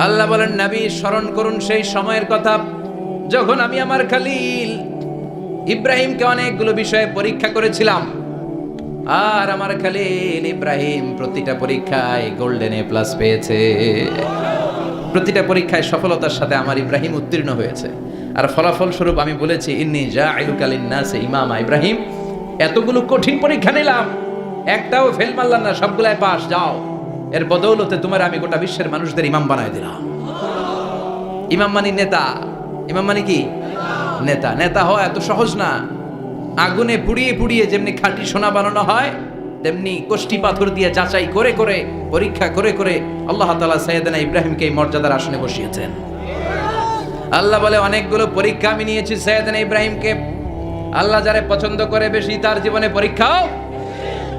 আল্লাহ বলেন, নবী স্মরণ করুন সেই সময়ের কথা যখন আমি আমার খলিল ইব্রাহিমকে অনেকগুলো বিষয়ে পরীক্ষা করেছিলাম, আর আমার খলিল ইব্রাহিম প্রতিটা পরীক্ষায় গোল্ডেন এ প্লাস পেয়েছে। প্রতিটা পরীক্ষায় সফলতার সাথে আমার ইব্রাহিম উত্তীর্ণ হয়েছে। আর ফলাফল স্বরূপ আমি বলেছি, ইন্নী জাইলুকা লিন্নাসি ইমামা। ইব্রাহিম, এতগুলো কঠিন পরীক্ষা নিলাম, একটাও ফেল মারলাম না, সবগুলাই পাস। যাও, এর বদৌলতে তোমার আমি গোটা বিশ্বের মানুষদের ইমাম বানায় দিলাম। ইমাম মানে নেতা। ইমাম মানে কি? নেতা। নেতা হওয়া এত সহজ না। আগুনে পুড়িয়ে পুড়িয়ে যেমনি খাঁটি সোনা বানানো হয়, তেমনি কষ্টি পাথর দিয়ে যাচাই করে করে, পরীক্ষা করে করে আল্লাহ তাআলা সাইয়েদনা ইব্রাহিমকে এই মর্যাদার আসনে বসিয়েছেন। আল্লাহ বলে, অনেকগুলো পরীক্ষা আমি নিয়েছি সাইয়েদনা ইব্রাহিমকে। আল্লাহ যারে পছন্দ করে বেশি, তার জীবনে পরীক্ষাও।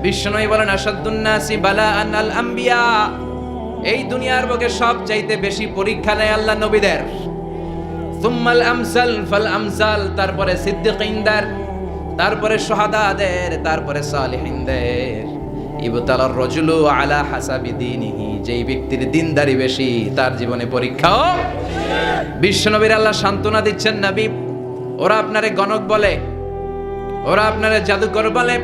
বিশ্বনবী বলেন, আশাদ্দুন নাসি বালাআন আল আম্বিয়া। এই দুনিয়ার বুকে সবচাইতে বেশি পরীক্ষা নেয় আল্লাহ নবীদের। সুম্মাল আমসাল ফাল আমসাল, তারপরে সিদ্দিকিনদের, তারপরে শুহাদাদের, তারপরে সালিহিনদের। ইবতালার রাজুলু আলা হাসাবি দীনিহি, যেই ব্যক্তির দিনদারি বেশি তার জীবনে পরীক্ষাও। বিশ্বনবীর আল্লাহ সান্ত্বনা দিচ্ছেন, নবী, ওরা আপনারে গণক বলে, ওরা আপনারে জাদুকর বলে,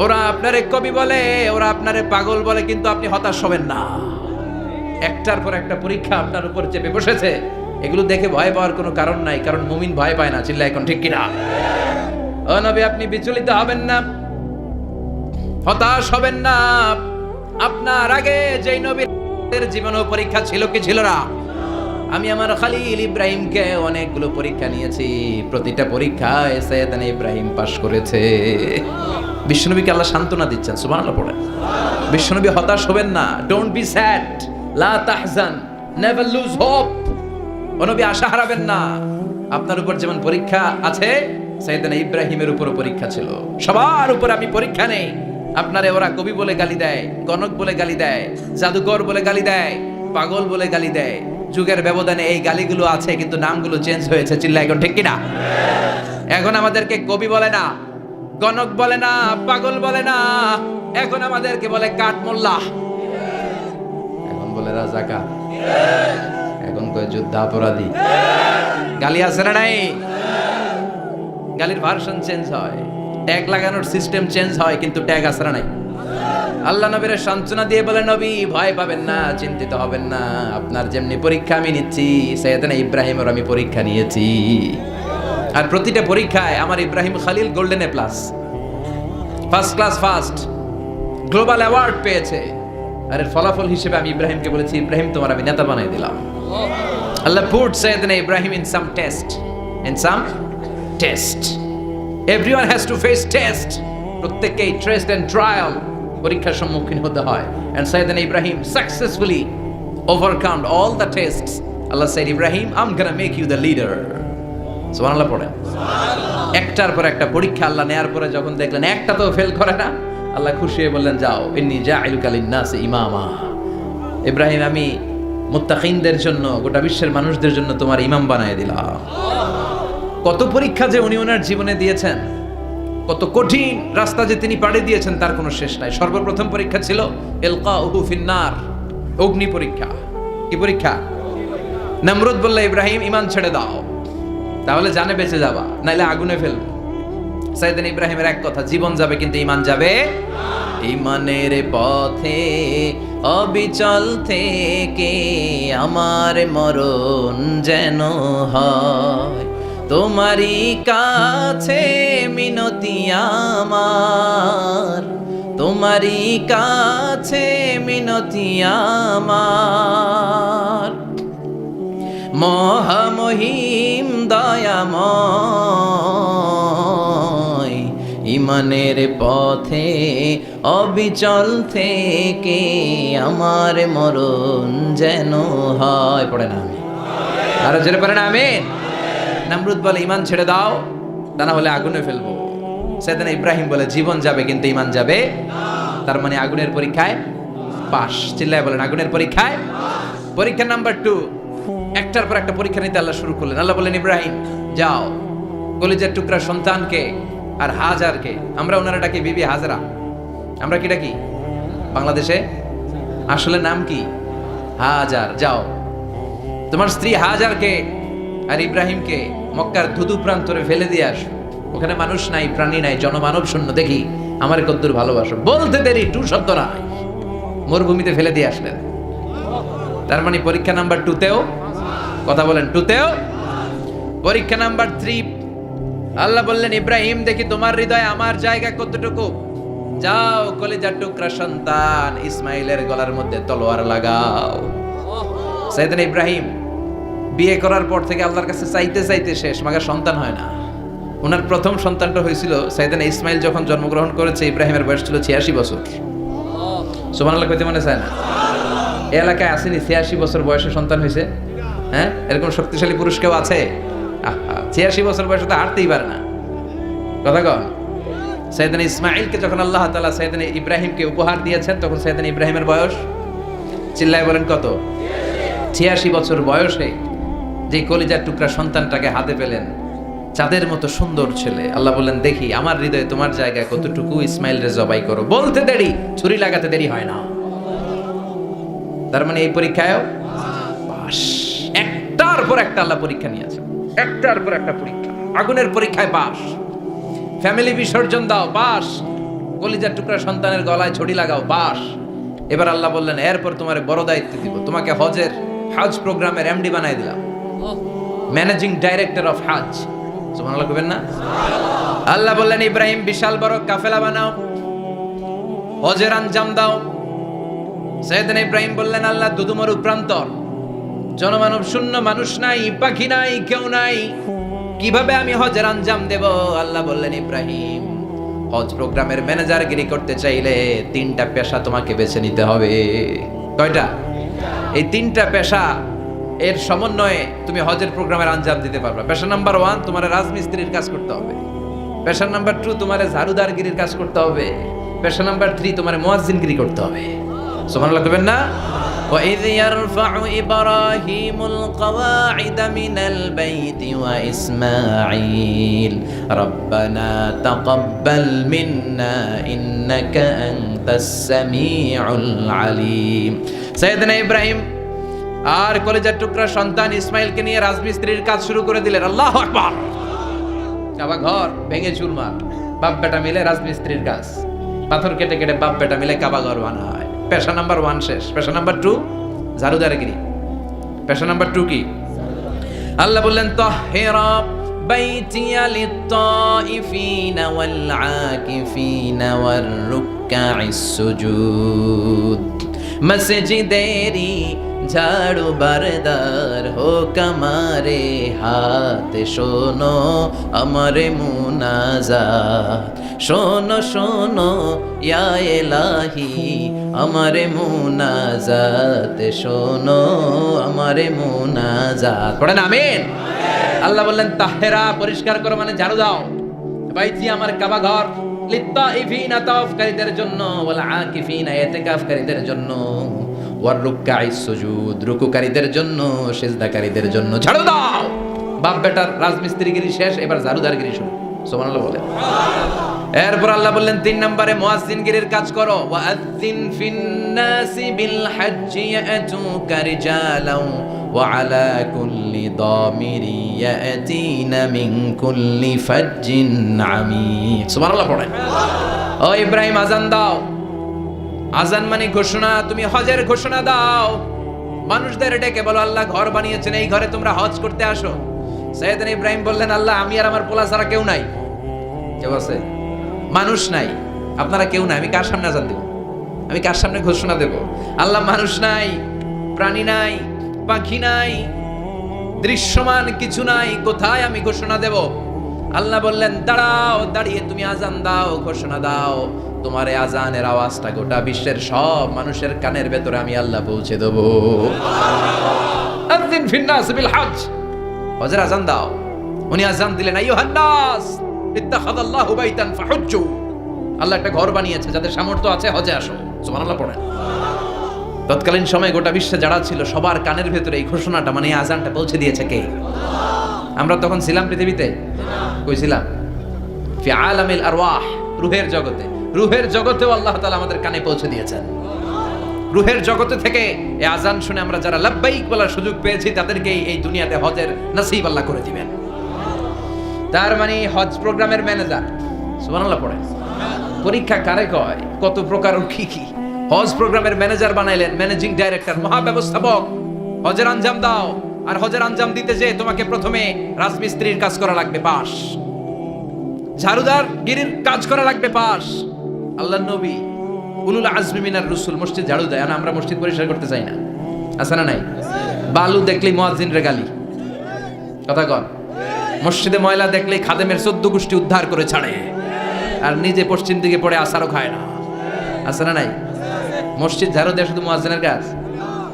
ওরা আপনারে কবি বলে, ওরা আপনারে পাগল বলে, কিন্তু আপনি হতাশ হবেন না। একটার পর একটা পরীক্ষা আপনার উপর চেপে বসেছে। এগুলো দেখে ভয় পাওয়ার কোনো কারণ নাই, কারণ মুমিন ভয় পায় না। চিল্লা এখন ঠিক কিনা? ও নবী, আপনি বিচলিত হবেন না, হতাশ হবেন না। আপনার আগে যেই নবীর জীবনেও পরীক্ষা ছিল কি ছিল না? আমি আমার খলিল ইব্রাহিমকে অনেকগুলো পরীক্ষা নিয়েছি, প্রতিটা পরীক্ষায় সাইয়েদনা ইব্রাহিম পাশ করেছে। বিশ্বনবীকে আল্লাহ সান্ত্বনা দিচ্ছেন। সুবহানাল্লাহ পড়েন। বিশ্বনবী হতাশ হবেন না। ডোন্ট বি স্যাড, লা তাহজান, নেভার লুজ হোপ। ও নবী, আশা হারাবেন না। আপনার উপর যেমন পরীক্ষা আছে, সাইয়েদনা ইব্রাহিমের উপরও পরীক্ষা ছিল। সবার উপর আমি পরীক্ষা নেই। আপনারে ওরা কবি বলে গালি দেয়, গণক বলে গালি দেয়, জাদুকর বলে গালি দেয়, পাগল বলে গালি দেয়। যুগের ব্যবধানে এই গালিগুলো আছে, কিন্তু নামগুলো চেঞ্জ হয়েছে। চিল্লা এখন ঠিক কিনা? এখন আমাদেরকে কবি বলে না, গণক বলে না, পাগল বলে না, এখন আমাদেরকে বলে কাঠমোল্লা, এখন বলে রাজাকার, এখন কয় যুদ্ধাপরাধী। গালি আছে না নাই? গালির ভার্সন চেঞ্জ হয়, ট্যাগ লাগানোর সিস্টেম চেঞ্জ হয়, কিন্তু ট্যাগ আছে না নাই? আল্লাহ নবীর সান্ত্বনা দিয়ে বলে, নবী ভয় পাবেন না, চিন্তিত হবেন না। আপনার যেমনি পরীক্ষা আমি নিচ্ছি, সাইয়েদনা ইব্রাহিমের আমি পরীক্ষা নিয়েছি। আর প্রতিটা পরীক্ষায় আমার Ibrahim Khalil golden A plus, first class first, global award পেয়েছে। আর এর ফলাফল হিসেবে আমি ইব্রাহিমকে বলেছি, ইব্রাহিম তোমার আমি নেতা বানিয়ে দিলাম। Allah put Sayyidna Ibrahim in some test, in some test. Everyone has to face test. প্রত্যেককেই টেস্ট এন্ড ট্রায়াল, পরীক্ষার সম্মুখীন হতে হয়। And Sayyidina Ibrahim successfully overcome all the tests. Allah said, Ibrahim, I'm gonna make you the leader. সুবহানাল্লাহ পড়েন। একটার পর একটা পরীক্ষা আল্লাহ নেয়ার পরে যখন দেখলেন একটা তো ফেল করে না, আল্লাহ খুশি হয়ে বললেন, যাও, ইন্নী জাইলুকা লিন্নাসি ইমামা। ইব্রাহিম, আমি মুত্তাকিনদের জন্য, গোটা বিশ্বের মানুষদের জন্য তোমার ইমাম বানায় দিলাম। কত পরীক্ষা যে উনি ওনার জীবনে দিয়েছেন, কত কঠিন রাস্তা যে তিনি পাড়ি দিয়েছেন, তার কোনো শেষ নাই। সর্বপ্রথম পরীক্ষা ছিল ইলকাউহু ফিন্নার, অগ্নি পরীক্ষা। কি পরীক্ষা? নমরুদ বলল, ইব্রাহিম ঈমান ছেড়ে দাও, তাহলে জানে বেঁচে যাবা, নাইলে আগুনে ফেলবো। সাইয়েদনা ইব্রাহিমের এক কথা, জীবন যাবে কিন্তু ঈমান যাবে। ঈমানের পথে অবিচল থেকে আমার মরণ যেন হয়, তোমারই কাছে মিনতি আমার, তোমারই কাছে মিনতি আমার। মহামহিম দয়াময়, ঈমানের পথে অবিচল থেকে আমার মরণ যেন হয়। পড়ে না আমি আরো জোরে পড়ে না আমিন। নমরুদ বলে, ঈমান ছেড়ে দাও, তা না হলে আগুনে ফেলবো। সাইয়েদনা ইব্রাহিম বলে, জীবন যাবে কিন্তু ঈমান যাবে। তার মানে আগুনের পরীক্ষায় পাস। চিল্লায় বলেন, আগুনের পরীক্ষায়। পরীক্ষা নাম্বার 2, একটার পর একটা পরীক্ষা নিতে আল্লাহ শুরু করলেন। আল্লাহ বললেন, ইব্রাহিম যাও, কলিজার টুকরা সন্তানকে আর হাজারকে, আমরা ওনারা ডাকি বিবি হাজরা, আমরা কি ডাকি বাংলাদেশে? আসলে নাম কি? হাজার। যাও তোমার স্ত্রী হাজারকে আর ইব্রাহিমকে মক্কার ধুধু প্রান্তরে ফেলে দিয়ে আসো, ওখানে মানুষ নাই, প্রাণী নাই, জনমানব শূন্য, দেখি আমার কদ্দুর ভালোবাসো। বলতে দেরি, টু শব্দ নাই, মরুভূমিতে ফেলে দিয়ে আসলেন। তার মানে পরীক্ষা নাম্বার 2তেও, কথা বলেন, 2তেও। পরীক্ষা নাম্বার 3, আল্লাহ বললেন ইব্রাহিম দেখি তোমার হৃদয়ে আমার জায়গা কতটুকু, যাও কলিজার টুকরা সন্তান ইসমাইলের গলার মধ্যে তলোয়ার লাগাও। সাইয়েদনা ইব্রাহিম বিয়ে করার পর থেকে আল্লাহর কাছে চাইতে চাইতে শেষ, মাগার সন্তান হয় না। ওনার প্রথম সন্তানটা হয়েছিল সাইয়েদনা ইসমাইল যখন জন্মগ্রহণ করেছে, ইব্রাহিমের বয়স ছিল 86 বছর। সুবহানাল্লাহ কইতে মনে চায় না? এই এলাকায় আসেনি 86 বছর বয়সে সন্তান হয়েছে? হ্যাঁ, এরকম শক্তিশালী পুরুষ কেউ আছে? 86 বছর বয়সে তো হাঁটতেই পারে না, কথা কন। সাইয়েদনা ইসমাইলকে যখন আল্লাহ তাআলা সাইয়েদনা ইব্রাহিমকে উপহার দিয়েছেন, তখন সাইয়েদনা ইব্রাহিমের বয়স, চিল্লায় বলেন কত? 86 বছর বয়সে যে কলিজার টুকরা সন্তানটাকে হাতে পেলেন, চাঁদের মতো সুন্দর ছেলে। আল্লাহ বললেন দেখি আমার হৃদয়ে তোমার জায়গায় কতটুকু, ইসমাইল রে জবাই করো। বলতে দেরি, ছুরি লাগাতে দেরি হয় না। তার মানে এই পরীক্ষায়ও পাস। একটার পর একটা আল্লাহ পরীক্ষা নিয়েছে, একটার পর একটা পরীক্ষা। আগুনের পরীক্ষায় পাস, ফ্যামিলি বিসর্জন দাও, পাস। কলিজার টুকরা সন্তানের গলায় ছড়ি লাগাও, পাস। এবার আল্লাহ বললেন এরপর তোমার বড় দায়িত্ব দিব, তোমাকে হজ প্রোগ্রামের এমডি বানাই দিলাম, ম্যানেজিং ডাইরেক্টর অফ হজ। সুবহানাল্লাহ কইবেন না? আল্লাহ বললেন ইব্রাহিম বিশাল বড় কাফেলা বানাও, হজের আঞ্জাম দাও। সাইয়েদনা ইব্রাহিম বললেন আল্লাহ দুদুমরু প্রান্তর, জনমানব শূন্য, মানুষ নাই, পাখি নাই, কেউ নাই, কিভাবে আমি হজের আঞ্জাম দেব? আল্লাহ বললেন ইব্রাহিম হজ প্রোগ্রামের ম্যানেজারগিরি করতে চাইলে 3টা পেশা তোমাকে বেছে নিতে হবে। কয়টা? এই 3টা পেশা এর সমন্বয়ে তুমি হজের প্রোগ্রামের আঞ্জাম দিতে পারবে। পেশা নাম্বার 1 তোমার রাজমিস্ত্রির কাজ করতে হবে, পেশা নাম্বার 2 তোমার ঝাড়ুদারগিরির কাজ করতে হবে, পেশা নাম্বার 3 তোমার মুয়াজ্জিনগিরি করতে হবে। সুবহানাল্লাহ কইবেন না? وَإِذْ يَرْفَعُ إِبْرَاهِيمُ الْقَوَاعِدَ مِنَ الْبَيْتِ وَإِسْمَاعِيلُ رَبَّنَا تَقَبَّلْ مِنَّا إِنَّكَ أَنْتَ السَّمِيعُ الْعَلِيمُ। সাইয়েদনা ইব্রাহিম আর কলিজার টুকরা সন্তান ইসমাইলকে নিয়ে রাজমিস্ত্রির কাজ শুরু করে দিলেন। আল্লাহু আকবার। কাবা ঘর ভেঙে চুরমার, বাপ বেটা মিলে রাজমিস্ত্রির কাজ, পাথর কেটে কেটে বাপ বেটা মিলে কাবা ঘর বানায়। পেশা নাম্বার 1 শেষ। পেশা নাম্বার 2 ঝাড়ুদারগিরি। পেশা নাম্বার 2 কি? আল্লাহ বললেন তাহহিরা বাইতিয়া লিত-তাইফিনা ওয়াল আকিফিনা ওয়ার রুকআইস সুজুদ। মসজিদেরি ঝাড়ু বারদার হোক আমারে হাত, শোনো আমারে মুনাজাত, শোনো শোনো ইয়া ইলাহি আমারে মুনাজাত, শোনো আমারে মুনাজাত। পড়েন আমিন। আল্লাহ বললেন তাহরা পরিষ্কার করো, মানে ঝাড়ু দাও। বাইতি আমার কাবা ঘর, লিত-তাইফিনা তাওয়াফকারীদের জন্য, ওয়াল আকিফিনা ইতিকাফকারীদের জন্য, ওয়ার রুকআইস সুজুদ রুকুকারীদের জন্য, সিজদাকারীদের জন্য। ঝাড়ু দাও। বাপ বেটার রাজমিস্ত্রিগিরি শেষ, এবার ঝাড়ুদারগিরি শুরু। সুবহানাল্লাহ বলেন। এরপর আল্লাহ বললেন 3 নম্বরে মুয়াজ্জিনগিরির কাজ করো। ওয়াআযিন ফিন-নাসি বিল-হাজ্জি ইয়াতুকা রিজালাও ওয়া আলা কুল্লি দামিরি ইয়াতিনা মিন কুল্লি ফাজ্জিন আমিক। সুবহানাল্লাহ পড়েন। ও ইব্রাহিম আযান দাও। আযান মানে ঘোষণা, তুমি হজের ঘোষণা দাও। মানুষদের ডেকে বলো আল্লাহ ঘর বানিয়েছেন, এই ঘরে তোমরা হজ করতে আসো। সাইয়েদনা ইব্রাহিম বললেন আল্লাহ আমি আর আমার পোলা ছাড়া কেউ নাই। কেউ আছে? মানুষ নাই, আপনারা কেউ নাই, আমি কার সামনে আযান দেব? আমি কার সামনে ঘোষণা দেব? আল্লাহ মানুষ নাই, প্রাণী নাই, পাখি নাই, দৃশ্যমান কিছু নাই, কোথায় আমি ঘোষণা দেব? আল্লাহ বললেন দাঁড়াও, দাঁড়িয়ে তুমি আযান দাও, ঘোষণা দাও। তোমার এই আযানের আওয়াজটা গোটা বিশ্বের সব মানুষের কানের ভেতরে আমি আল্লাহ পৌঁছে দেব। আযিন ফিন-নাস বিল-হজ, হজের আযান দাও। উনি আযান দিলেন আইয়ুহান নাস ইত্তাখাযাল্লাহু বাইতান ফাহুজ্জু। আল্লাহ একটা ঘর বানিয়েছে, যাদের সামর্থ্য আছে হজে আসো। সুবহানাল্লাহ পড়েন। তৎকালীন সময়ে গোটা বিশ্বে যারা ছিল সবার কানের ভেতরে এই ঘোষণাটা, মানে এই আযানটা পৌঁছে দিয়েছে কে? আমরা তখন ছিলাম পৃথিবীতে? কই ছিলাম? ফি আলামিল আরওয়াহ, রূহের জগতে। রূহের জগতেও আল্লাহ তাআলা আমাদের কানে পৌঁছে দিয়েছেন। রুহের জগতে থেকে এই আজান শুনে আমরা যারা লাব্বাইক বলার সুযোগ পেয়েছি তাদেরকেই এই দুনিয়াতে হজের নসিব আল্লাহ করে দিবেন। তার মানে হজ প্রোগ্রামের ম্যানেজার, সুবহানাল্লাহ পড়ে। পরীক্ষা কারে কয়, কত প্রকার কি কি। হজ প্রোগ্রামের ম্যানেজার বানাইলেন, ম্যানেজিং ডাইরেক্টর, মহাব্যবস্থাপক। হজের আঞ্জাম দাও, আর হজের আঞ্জাম দিতে যে তোমাকে প্রথমে রাজমিস্ত্রির কাজ করা লাগবে পাস, ঝাড়ুদার গিরির কাজ করা লাগবে পাস। আল্লাহর নবী উলুল আজমি মিনার রসুল মসজিদ ঝাড়ু দেয়, আমরা মসজিদ পরিষ্কার করতে চাই না, আছে না নাই? বালু দেখলেই মুয়াজ্জিনের গালি, কথা কন। মসজিদে ময়লা দেখলেই খাদেমের 14 গোষ্ঠী উদ্ধার করে ছাড়ে, আর নিজে পশ্চিম দিকে পড়ে আসারও খায় না, আছে না নাই? মসজিদ ঝাড়ু দেওয়া শুধু মুয়াজ্জিনের কাজ,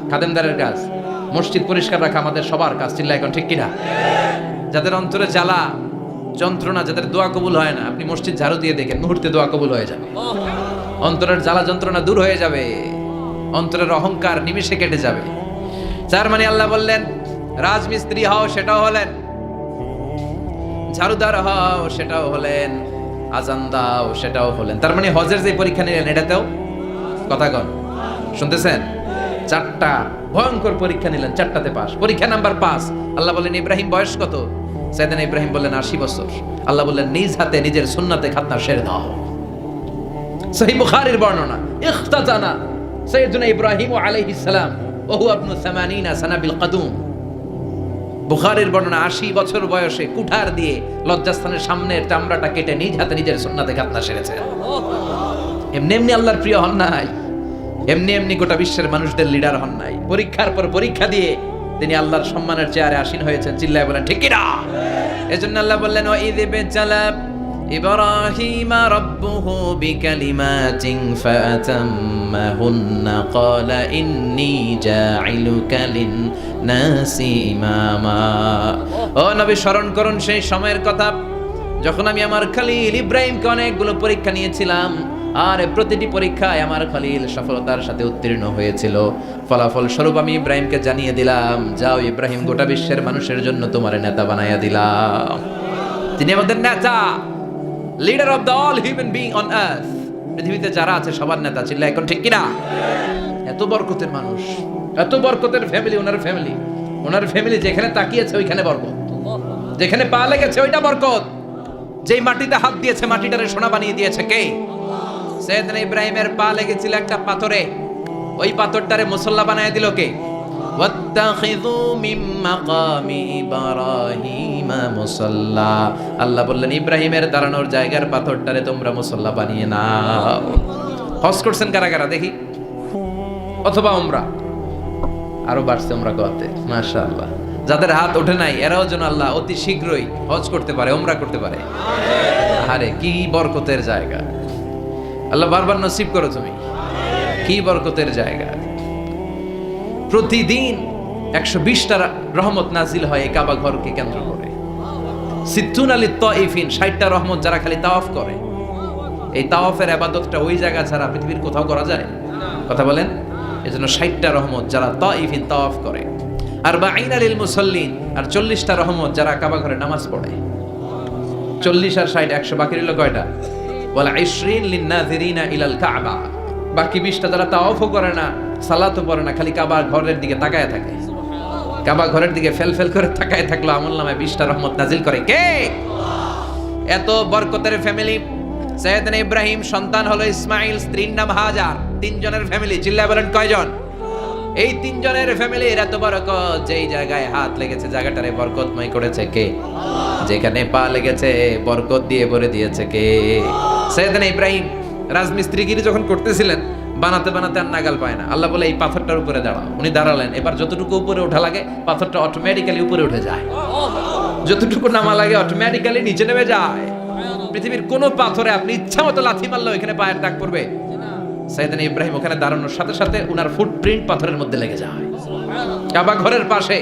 খাদেমদারের কাজ। মসজিদ পরিষ্কার রাখা আমাদের সবার কাজ, চিল্লা এখন ঠিক কিনা? যাদের অন্তরে জ্বালা যন্ত্রণা, যাদের দোয়া কবুল হয় না, আপনি মসজিদ ঝাড়ু দিয়ে দেখেন মুহূর্তে দোয়া কবুল হয়ে যাবে। অন্তরের জ্বালা যন্ত্রণা দূর হয়ে যাবে, অন্তরের অহংকার নিমেষে কেটে যাবে। তার মানে আল্লাহ বললেন রাজমিস্ত্রি হও, সেটাও হলেন, ঝাড়ুদার হও, সেটাও হলেন, আজান দাও, সেটাও হলেন। তার মানে হজের যে পরীক্ষা নিলেন এটাতেও, কথা কন, শুনতেছেন? 4টা ভয়ঙ্কর পরীক্ষা নিলেন, 4টাতে পাস। পরীক্ষা নাম্বার 5, আল্লাহ বললেন ইব্রাহিম বয়স কত? সাইয়েদনা ইব্রাহিম বললেন 80 বছর। আল্লাহ বললেন নিজ হাতে নিজের সুন্নাতে খাতনা সেরে দাও। সহিহ বুখারীর বর্ণনা, ইখতাতানা সাইয়েদনা ইব্রাহিম আলাইহিস সালাম ওয়া হুয়া ইবনু 80 সানা বিল কদুম। বুখারীর বর্ণনা, 80 বছর বয়সে কুঠার দিয়ে লজ্জাস্থানের সামনের চামড়াটা কেটে নিজ হাতে নিজের সুন্নাতে খাতনা সেরেছেন। এমনি এমনি আল্লাহর প্রিয় হন নাই, এমনি এমনি গোটা বিশ্বের মানুষদের লিডার হন নাই। পরীক্ষার পর পরীক্ষা দিয়ে তিনি আল্লাহর সম্মানের চেয়ারে আসীন হয়েছেন, চিল্লায় বলেন ঠিক কিনা? এজন্য আল্লাহ বললেন ওয়া ইয বিতালা ইব্রাহিমা রাব্বুহু বিকালিমাতিন ফাআতাম্মাহুন্না ক্বালা ইন্নী জাঈলুকা লিন-নাসি ইমামা। ও নবী, স্মরণ করুন সেই সময়ের কথা যখন আমি আমার খলিল ইব্রাহিমকে অনেকগুলো পরীক্ষা নিয়েছিলাম, আর প্রতিটি পরীক্ষায় আমার খলিল সফলতার সাথে উত্তীর্ণ হয়েছিল। ফলাফল স্বরূপ আমি ইব্রাহিমকে জানিয়ে দিলাম, যাও ইব্রাহিম, গোটা বিশ্বের মানুষের জন্য তোমার নেতা বানাইয়া দিলাম। তিনি আমাদের নেতা, leader of the all human being on earth. পৃথিবীতে যারা আছে সবার নেতা, চিল্লা এখন ঠিক কিনা? এত বরকতের মানুষ, এত বরকতের ফ্যামিলি, ওনার ফ্যামিলি যেখানে তাকিয়েছে ওইখানে বরকত, যেখানে পা লেগেছে ওইটা বরকত। যেই মাটিতে হাত দিয়েছে মাটিটারে সোনা বানিয়ে দিয়েছে কে? সাইয়েদনা ইব্রাহিমের পা লেগেছিল একটা পাথরে, ওই পাথরটারে মুসল্লা বানায় দিল কে? ওয়াত্তাখিযু মিন মাকামি ইব্রাহিমা মুসাল্লা। আল্লাহ বললেন ইব্রাহিমের দাঁড়ানোর জায়গার পাথরটারে তোমরা মুসল্লা বানিয়ে নাও। হজ করছেন কারা কারা দেখি, অথবা উমরা? আরো বাড়ছে উমরা করতে, মাশাআল্লাহ। যাদের হাত ওঠে নাই এরাও যেন আল্লাহ অতি শীঘ্রই হজ করতে পারে, উমরা করতে পারে। আরে কি বরকতের জায়গা, আল্লাহ বারবার নসিব করো তুমি, কি বরকতের জায়গা। প্রতিদিন 120টা রহমত নাজিল হয় এই কাবা ঘরকে কেন্দ্র করে। সিত্তুন আলী তাইফিন, 60টা রহমত যারা খালি তাওয়াফ করে। এই তাওয়াফের ইবাদতটা ওই জায়গা ছাড়া পৃথিবীর কোথাও করা যায়? কথা বলেন। এজন্য 60টা রহমত যারা তাইফিন তাওয়াফ করে, আর 40 লিল মুসাল্লিন, আর 40টা রহমত যারা কাবা ঘরে নামাজ পড়ে। 40 আর 60 100, বাকি রইল কয়টা? বলা 20 লিন নাযিরিনা ইলাল কাবা। বাকি 20টা যারা তাওয়াফও করে না, সালাতও পড়ে না, খালি কাবা ঘরের দিকে তাকায় থাকে। কাবা ঘরের দিকে ফেল করে তাকায় থাকলো, আমলনামায় 20টা রহমত নাজিল করে কে? এত বরকতের ফ্যামিলি। সাইয়েদনা ইব্রাহিম সন্তান হলো ইসমাইল, স্ত্রীর নাম হাজার। 3 জনের ফ্যামিলি, চিল্লায় বলেন কয়জন? এই 3 জনের ফ্যামিলি। এত বরকত, যেই জায়গায় হাত লেগেছে জায়গাটারে বরকতময় করেছে কে? যেখানে পা লেগেছে বরকত দিয়ে ভরে দিয়েছে কে? সাইয়েদনা ইব্রাহিম রাজমিস্ত্রিগিরি যখন করতেছিলেন, বানাতে বানাতে আর নাগাল পায় না। আল্লাহ বলে এই পাথরটার উপরে দাঁড়াও। উনি দাঁড়ালেন, এবার যতটুকু উপরে ওঠা লাগে পাথরটা অটোমেটিক্যালি উপরে উঠে যায়, যতটুকু নামা লাগে অটোমেটিক্যালি নিচে নেমে যায়। পৃথিবীর কোন পাথরে আপনি ইচ্ছা মতো লাথি মারলেও এখানে পায়ের দাগ পড়বে? সাইয়েদনা ইব্রাহিম ওখানে দাঁড়ানোর সাথে সাথে উনার ফুটপ্রিন্ট পাথরের মধ্যে লেগে যায়। কাবা ঘরের পাশে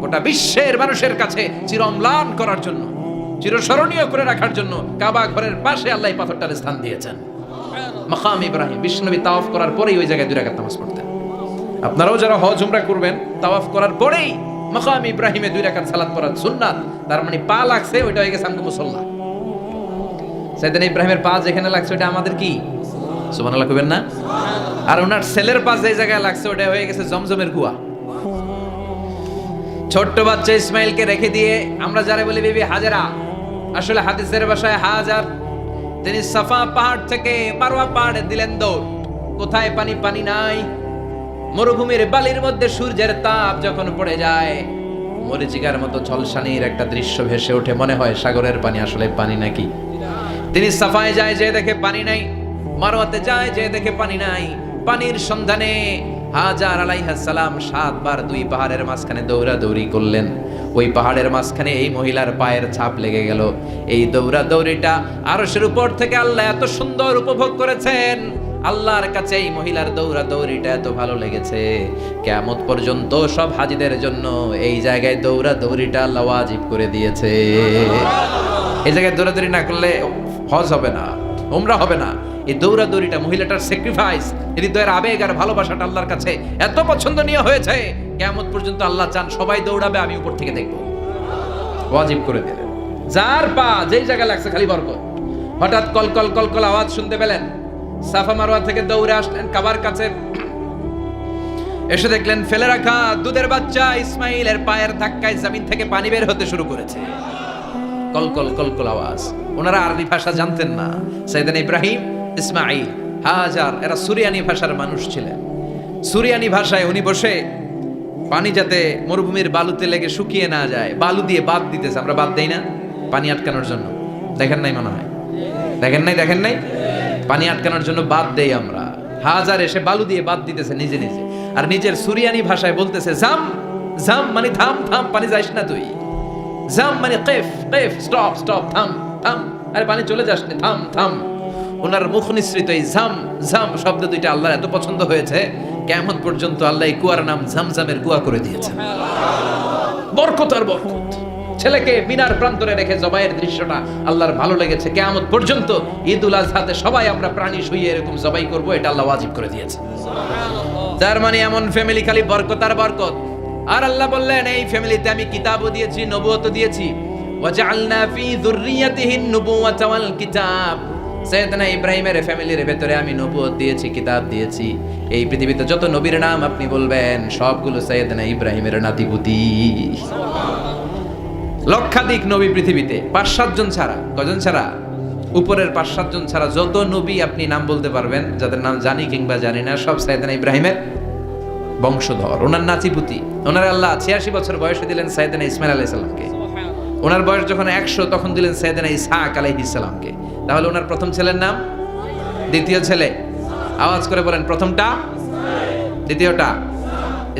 গোটা বিশ্বের মানুষের কাছে চিরম্লান করার জন্য, চিরস্মরণীয় করে রাখার জন্য কাবা ঘরের পাশে আল্লাহ এই পাথরটার স্থান দিয়েছেন। মাকাম ইব্রাহিম। বিশ্বনবী তাওয়াফ করার পরেই ওই জায়গায় 2 রাকাত নামাজ পড়তেন। আপনারাও যারা হজ উমরা করবেন, তাওয়াফ করার পরেই মাকাম ইব্রাহিমে 2 রাকাত সালাত পড়া সুন্নাত। তার মানে পা লাগছে, ওইটা হয়ে গেছে আমগো মুসল্লা। সাইয়েদনা ইব্রাহিমের পা যেখানে লাগছে ওইটা আমাদের কি? সুবহানাল্লাহ কইবেন না? আর ওনার ছেলের পাশ যে জায়গায় লাগছে ওটা হয়ে গেছে জমজমের কুয়া। ছোট্ট বাচ্চা ইসমাইলকে রেখে দিয়ে আমরা যারা বলি বিবি হাজেরা, আসলে হাদিসের ভাষায় হাজার, তিনি সাফা পাহাড় থেকে মারওয়া পাহাড়ে দিলেন দৌড়। কোথায় পানি? পানি নাই। মরুভূমির বালির মধ্যে সূর্যের তাপ যখন পড়ে যায়, মরিচিকার মতো ঝলসানির একটা দৃশ্য ভেসে ওঠে, মনে হয় সাগরের পানি, আসলে পানি নাকি। তিনি সাফায় যায়, যে দেখে পানি নাই। মারওয়াতে যায়, যে দেখে পানি নাই। পানির সন্ধানে হাজার আলাইহিস সালাম 7 বার 2 পাহাড়ের মাঝখানে দৌড়াদৌড়ি করলেন। ওই পাহাড়ের মাঝখানে এই মহিলার পায়ের ছাপ লেগে গেল। এই দৌড়াদৌড়িটা আরশের উপর থেকে আল্লাহ এত সুন্দর উপভোগ করেছেন। আল্লাহর কাছে এই মহিলার দৌড়াদৌড়িটা এত ভালো লেগেছে, কিয়ামত পর্যন্ত সব হাজীদের জন্য এই জায়গায় দৌড়াদৌড়িটা আল্লাহ ওয়াজিব করে দিয়েছে। এই জায়গায় দৌড়াদৌড়ি না করলে হজ হবে না, উমরা হবে না। এই দৌড়াদৌড়িটা, মহিলাটার স্যাক্রিফাইস, হৃদয়ের আবেগ আর ভালোবাসাটা আল্লাহর কাছে এত পছন্দনীয় হয়েছে, কিয়ামত পর্যন্ত আল্লাহ চান সবাই দৌড়াবে, আমি উপর থেকে দেখব। ওয়াজিব করে দিলেন। যার পা যেই জায়গায় লাগছে খালি বরকত। হঠাৎ কলকল কলকল আওয়াজ শুনতে পেলেন। সাফা মারওয়া থেকে দৌড়ে আসলেন কাবার কাছে। এসে দেখলেন ফেলে রাখা দুধের বাচ্চা ইসমাইলের পায়ের ধাক্কায় জমিন থেকে পানি বের হতে শুরু করেছে। কলকল কলকল আওয়াজ। ওনারা আরবি ভাষা জানতেন না। সাইয়েদনা ইব্রাহিম, ইসমাইল, হাজার এরা সুরিয়ানি ভাষার মানুষ ছিলেন। সুরিয়ানি ভাষায় উনি বসে পানি যাতে মরুভূমির বালুতে লেগে শুকিয়ে না যায়, বালু দিয়ে বাঁধ দিতেছে। আমরা বাঁধ দেই না পানি আটকানোর জন্য? দেখেন নাই মনে হয়? দেখেন নাই? পানি আটকানোর জন্য বাঁধ দেই আমরা। হাজার এসে বালু দিয়ে বাঁধ দিতেছে নিজে নিজে, আর নিজের সুরিয়ানি ভাষায় বলতেছে জাম জাম, মানে থাম থাম, পানি যাইস না তুই। জাম মানে কেফ কেফ, স্টপ স্টপ, থাম থাম, আরে পানি চলে যাস না, থাম থাম। ওনার মুখ নিঃসৃত এই জাম জাম শব্দ দুইটা আল্লাহর এত পছন্দ হয়েছে, কিয়ামত পর্যন্ত আল্লাহ এই কুয়ার নাম জামজামের কুয়া করে দিয়েছেন। বরকত আর বরকত। ছেলেকে মিনার প্রান্তরে রেখে জবাইয়ের দৃশ্যটা আল্লাহর ভালো লেগেছে। কিয়ামত পর্যন্ত ঈদুল আজহাতে সবাই আমরা প্রাণী শুইয়ে এরকম জবাই করব, এটা আল্লাহ ওয়াজিব করে দিয়েছে। তার মানে এমন ফ্যামিলি খালি বরকত আর বরকত। আর আল্লাহ বললেন এই ফ্যামিলিতে আমি কিতাবও দিয়েছি, নবুয়তও দিয়েছি। ওয়াজআলনা ফি যুররিয়াতিহি নুবুওয়াতা ওয়াল কিতাব। সাইয়েদনা ইব্রাহিমের ফ্যামিলির ভেতরে আমি নবুয়ত দিয়েছি, কিতাব দিয়েছি। এই পৃথিবীতে যত নবীর নাম আপনি বলবেন সবগুলো সাইয়েদনা ইব্রাহিমের নাতিপুতি। লক্ষাধিক নবী পৃথিবীতে, 5-7 জন ছাড়া। কজন ছাড়া? উপরের 5-7 জন ছাড়া যত নবী আপনি নাম বলতে পারবেন, যাদের নাম জানি কিংবা জানি না, সব সাইয়েদনা ইব্রাহিমের বংশধর, ওনার নাতিপুতি। ওনার আল্লাহ 86 বছর বয়সে দিলেন সাইয়েদনা ইসমাইল আলাইহিস সালামকে। ওনার বয়স যখন 100 তখন দিলেন সাইয়েদনা ইসহাক আলাইহিস সালামকে। তাহলে ওনার প্রথম ছেলের নাম? দ্বিতীয় ছেলে আওয়াজ করে বলেন, প্রথমটা দ্বিতীয়টা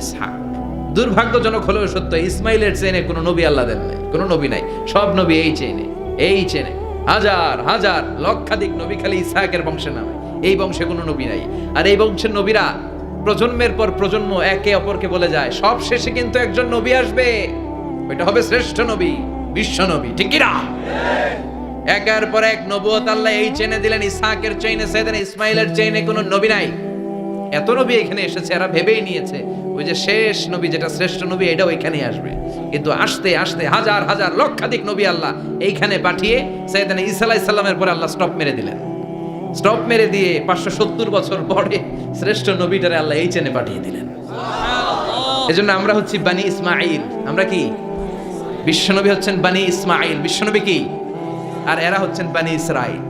ইসহাক। দুর্ভাগ্যজনক হলেও সত্য, ইসমাইলের চেনে কোনো নবী আল্লাহ দেন নাই, কোনো নবী নাই। সব নবী এই চেনে হাজার হাজার লক্ষাধিক নবী খালি ইসহাকের বংশে নামে। এই বংশে কোনো নবী নাই। আর এই বংশের নবীরা প্রজন্মের পর প্রজন্ম একে অপরকে বলে যায়, সব শেষে কিন্তু একজন নবী আসবে, ওইটা হবে শ্রেষ্ঠ নবী, বিশ্ব নবী। ঠিক কি না? একের পর এক নবুয়ত আল্লাহ এই চেনে দিলেন। ইসহাকের চেইনে, সাইয়েদনা ইসমাইলের চেইনে কোনো নবী নাই। এত নবী এখানে এসেছে, এরা ভেবেই নিয়েছে ওই যে শেষ নবী যেটা শ্রেষ্ঠ নবী এটাও এখানেই আসবে। কিন্তু আস্তে আস্তে হাজার হাজার লক্ষাধিক নবী আল্লাহ এইখানে পাঠিয়ে সাইয়েদনা ঈসা আলাইহিস সালামের পরে আল্লাহ স্টপ মেরে দিলেন। স্টপ মেরে দিয়ে 570 বছর পরে শ্রেষ্ঠ নবীটারে আল্লাহ এই চেনে পাঠিয়ে দিলেন। এজন্য আমরা হচ্ছি বানি ইসমাইল। আমরা কি? বিশ্বনবী হচ্ছেন বানি ইসমাইল, বিশ্বনবী কি? আর এরা হচ্ছেন বানি Israil.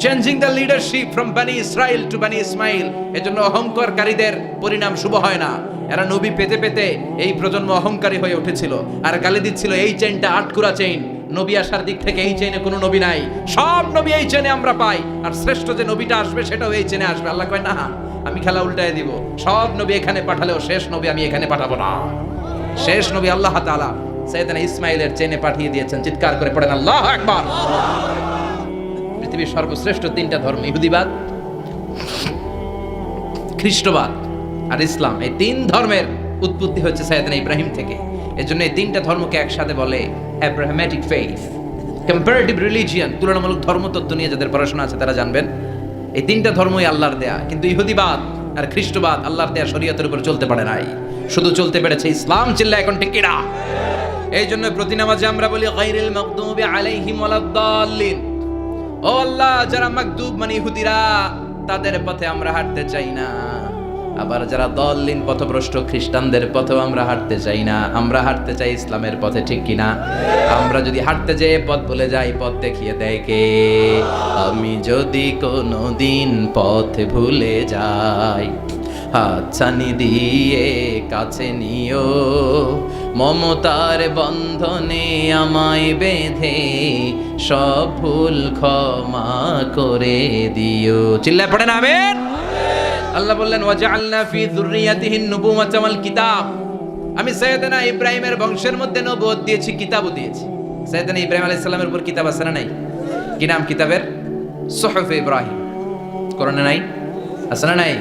Changing the leadership from বানি ইসরাইল টু বানি ইসমাইল। এজন্য অহংকারীদের পরিণাম শুভ হয় না। এরা নবী পেতে পেতে এই প্রজন্ম অহংকারী হয়ে উঠেছিল আর গালি দিচ্ছিল এই চেইনটা আটকুরা চেইন, নবী আসার দিক থেকে এই চেইনে কোনো নবী নাই, সব নবী এই চেইনে আমরা পাই, আর শ্রেষ্ঠ যে নবীটা আসবে সেটাও এই চেইনে আসবে। আল্লাহ কয় না, আমি খেলা উল্টায় দিব, সব নবী এখানে পাঠালেও শেষ নবী আমি এখানে পাঠাবো না। শেষ নবী আল্লাহ তাআলা সাইয়েদনা ইসমাইলের চেইনে পাঠিয়ে দিয়েছেন। চিৎকার করে পড়েন আল্লাহু আকবার। পৃথিবীর সর্বশ্রেষ্ঠ 3টা ধর্ম, ইহুদিবাদ, খ্রিস্টবাদ আর ইসলাম, এই 3 ধর্মের উৎপত্তি হচ্ছে সাইয়েদনা ইব্রাহিম থেকে। এজন্য এই 3টা ধর্মকে একসাথে বলে অ্যাব্রাহামেটিক ফেইথ, কম্পারেটিভ রিলিজিয়ন। তুলনামূলক ধর্মতত্ত্ব নিয়ে যাদের পড়াশোনা আছে তারা জানবেন এই 3টা ধর্মই আল্লাহর দেয়া। কিন্তু ইহুদিবাদ আর খ্রিস্টবাদ আল্লাহর দেয়া শরীয়তের উপর চলতে পারে নাই, শুধু চলতে পেরেছে ইসলাম। চিল্লা এখন ঠিক কিনা? এই জন্য প্রতি নামাজে আমরা বলি গায়রিল মাগদুবি আলাইহিম ওয়ালাদ-দাল্লিন। ও আল্লাহ, যারা মাগদুব মানে ইহুদিরা, তাদের পথে আমরা হাঁটতে চাই না। আবার যারা দলিন পথভ্রষ্ট খ্রিস্টানদের পথেও আমরা হাঁটতে চাই না, আমরা হাঁটতে চাই ইসলামের পথে, ঠিক কিনা? আমরা যদি হাঁটতে যেয়ে পথ ভুলে যাই, পথ দেখিয়ে দেয় কে? আমি যদি কোনো দিন পথ ভুলে যাই, হাতছানি দিয়ে কাছে নিও, মমতার বন্ধনে আমায় বেঁধে সব ভুল ক্ষমা করে দিও। চিল্লায় পড়েন আমিন। আল্লাহ বললেন ওয়াজআলনা ফি যুররিয়াতিহিন নুবুওয়াতা ওয়াল কিতাব, আমি সাইয়েদনা ইব্রাহিমের বংশের মধ্যে নবুয়ত দিয়েছি, কিতাবও দিয়েছি। সাইয়েদনা ইব্রাহিম আলাইহিস সালামের উপর কিতাব আছে না নাই? কি নাম কিতাবের? সুহুফ ইব্রাহিম। কোরআনে নাই? আছে না নাই?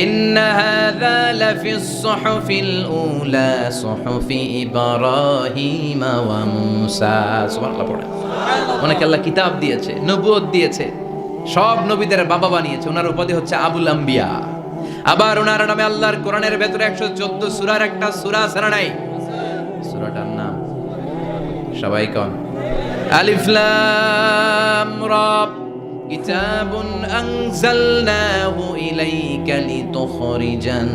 ইন্না হাযা লাফিস সুহুফিল উলা সুহুফি ইব্রাহিম ওয়া মূসা। সুবহানাল্লাহ পড়ে। অনেক আল্লাহ কিতাব দিয়েছে, নবুয়ত দিয়েছে, সব নবীদের বাবা বানিয়েছে। ওনার উপাধি হচ্ছে আবুল আম্বিয়া। আবার ওনার নামে আল্লাহর কোরআনের ভেতরে 114 সূরার একটা সূরা আছে না নাই? সূরাটার নাম সবাই কোন? আলিফ লাম রা। কিতাবুন আনজালনাহু ইলাইকা লিতুখরিজান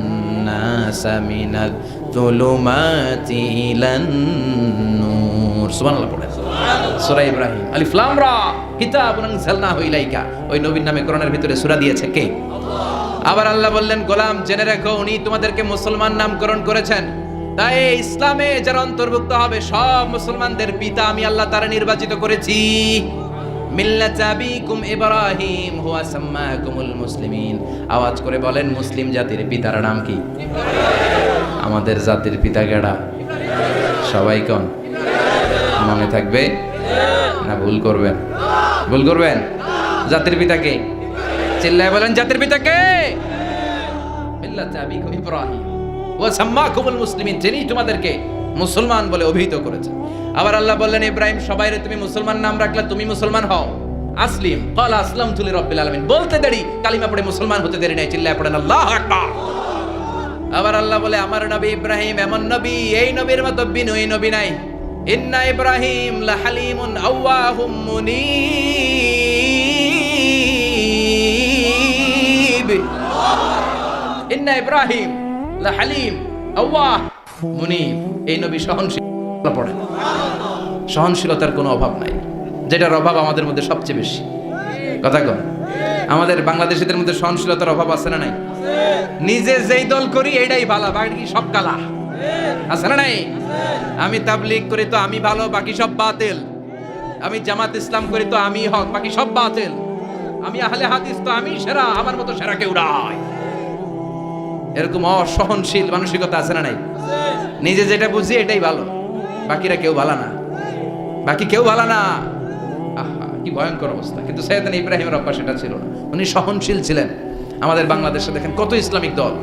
নাসা মিনাল যুলুমাতি ইলান নূর। সুবহানাল্লাহ পড়ে। সূরা ইব্রাহিম আলিফ লাম রা কিতাবুন আনজালনাহু ইলাইকা। ওই নবীর নামে কোরআনের ভিতরে সূরা দিয়েছে কে? আবার আল্লাহ বললেন গোলাম জেনে রাখো, উনি তোমাদেরকে মুসলমান নামকরণ করেছেন। তাই ইসলামে যারা অন্তর্ভুক্ত হবে সব মুসলমানদের পিতা আমি আল্লাহ তারা নির্বাচিত করেছি। মিল্লাত আবিকুম ইব্রাহিম হুয়া সাম্মাকুমুল মুসলিমিন। আওয়াজ করে বলেন মুসলিম জাতির পিতার নাম কি? আমাদের জাতির পিতা কেডা? সবাই কোন? মনে থাকবে না ভুল করবেন? ভুল করবেন? জাতির পিতা কে? চিল্লায় বলেন জাতির পিতা কে? মিল্লাত আবিকুম ইব্রাহিম ওয়া সাম্মাকুমুল মুসলিমিন, যিনি তোমাদেরকে মুসলমান বলে অভিহিত করেছেন। আবার আল্লাহ বললেন ইব্রাহিম সবাইরে তুমি মুসলমান নাম রাখলে, তুমি মুসলমান হও। আসলিম ক্বালা আসলামতু লিরাব্বিল আলামিন, বলতে দেরি, কালিমা পড়ে মুসলমান হতে দেরি নাই। চিল্লায় পড়েন আল্লাহু আকবার। আবার আল্লাহ বলে আমার নবী ইব্রাহিম এমন নবী, এই নবীর মতো বিনয়ী নবী নাই। ইন্না ইব্রাহিম লাহালিমুন আওয়াহুম মুনীব। ইন্না ইব্রাহিম লাহালিম আওয়াহ মুনীব। এই নবী সহনশীল। পড়ে সহনশীলতার কোনো অভাব নাই, যেটার অভাব আমাদের মধ্যে সবচেয়ে বেশি। কথা কন, আমাদের বাংলাদেশিদের মধ্যে সহনশীলতার অভাব আছে না নাই? নিজে যেই দল করি এটাই ভালো, বাকি সব কালা। আছে না নাই? আমি তাবলীগ করি তো আমি ভালো, বাকি সব বাতিল। আমি জামাত ইসলাম করি তো আমি হক, বাকি সব বাতিল। আমি আহলে হাদিস তো আমি সেরা, আমার মতো সেরা কেউ নাই। এরকম অসহনশীল মানসিকতা আছে না নাই? নিজে যেটা বুঝি এটাই ভালো, বাকিরা কেউ ভালো না, বাকি কেউ ভালো না। আহা কি ভয়ঙ্কর অবস্থা। কিন্তু সাইয়েদনা ইব্রাহিমের অভ্যাস সেটা ছিল না, উনি সহনশীল ছিলেন। আমাদের বাংলাদেশে দেখেন কত ইসলামিক দল,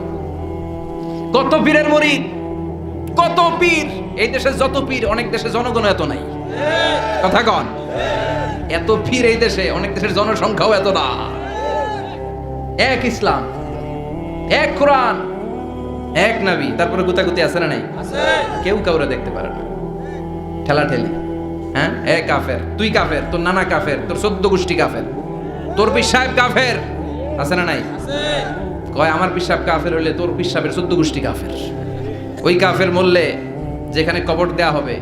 কত পীরের মুরিদ, কত পীর। এই দেশে যত পীর, অনেক দেশে জনগণ এত নাই। কথা কন, এত পীর এই দেশে, অনেক দেশের জনসংখ্যাও এত না। এক ইসলাম, এক কোরআন, এক নবী, তারপরে গুতাগুতি আছে না নাই? কেউ কাউরে দেখতে পারে না, ঠেলা ঠেলি। হ্যাঁ, এ কাফের, তুই কাফের, তোর নানা কাফের, তোর 14 গোষ্ঠী কাফের, তোর পীর সাহেব কাফের। আছে না নাই? কয় আমার পীর সাহেব কাফের হইলে তোর পীর সাহেবের 14 গোষ্ঠী কাফের। ওই কাফের মরলে যেখানে কবর দেয়া হবে,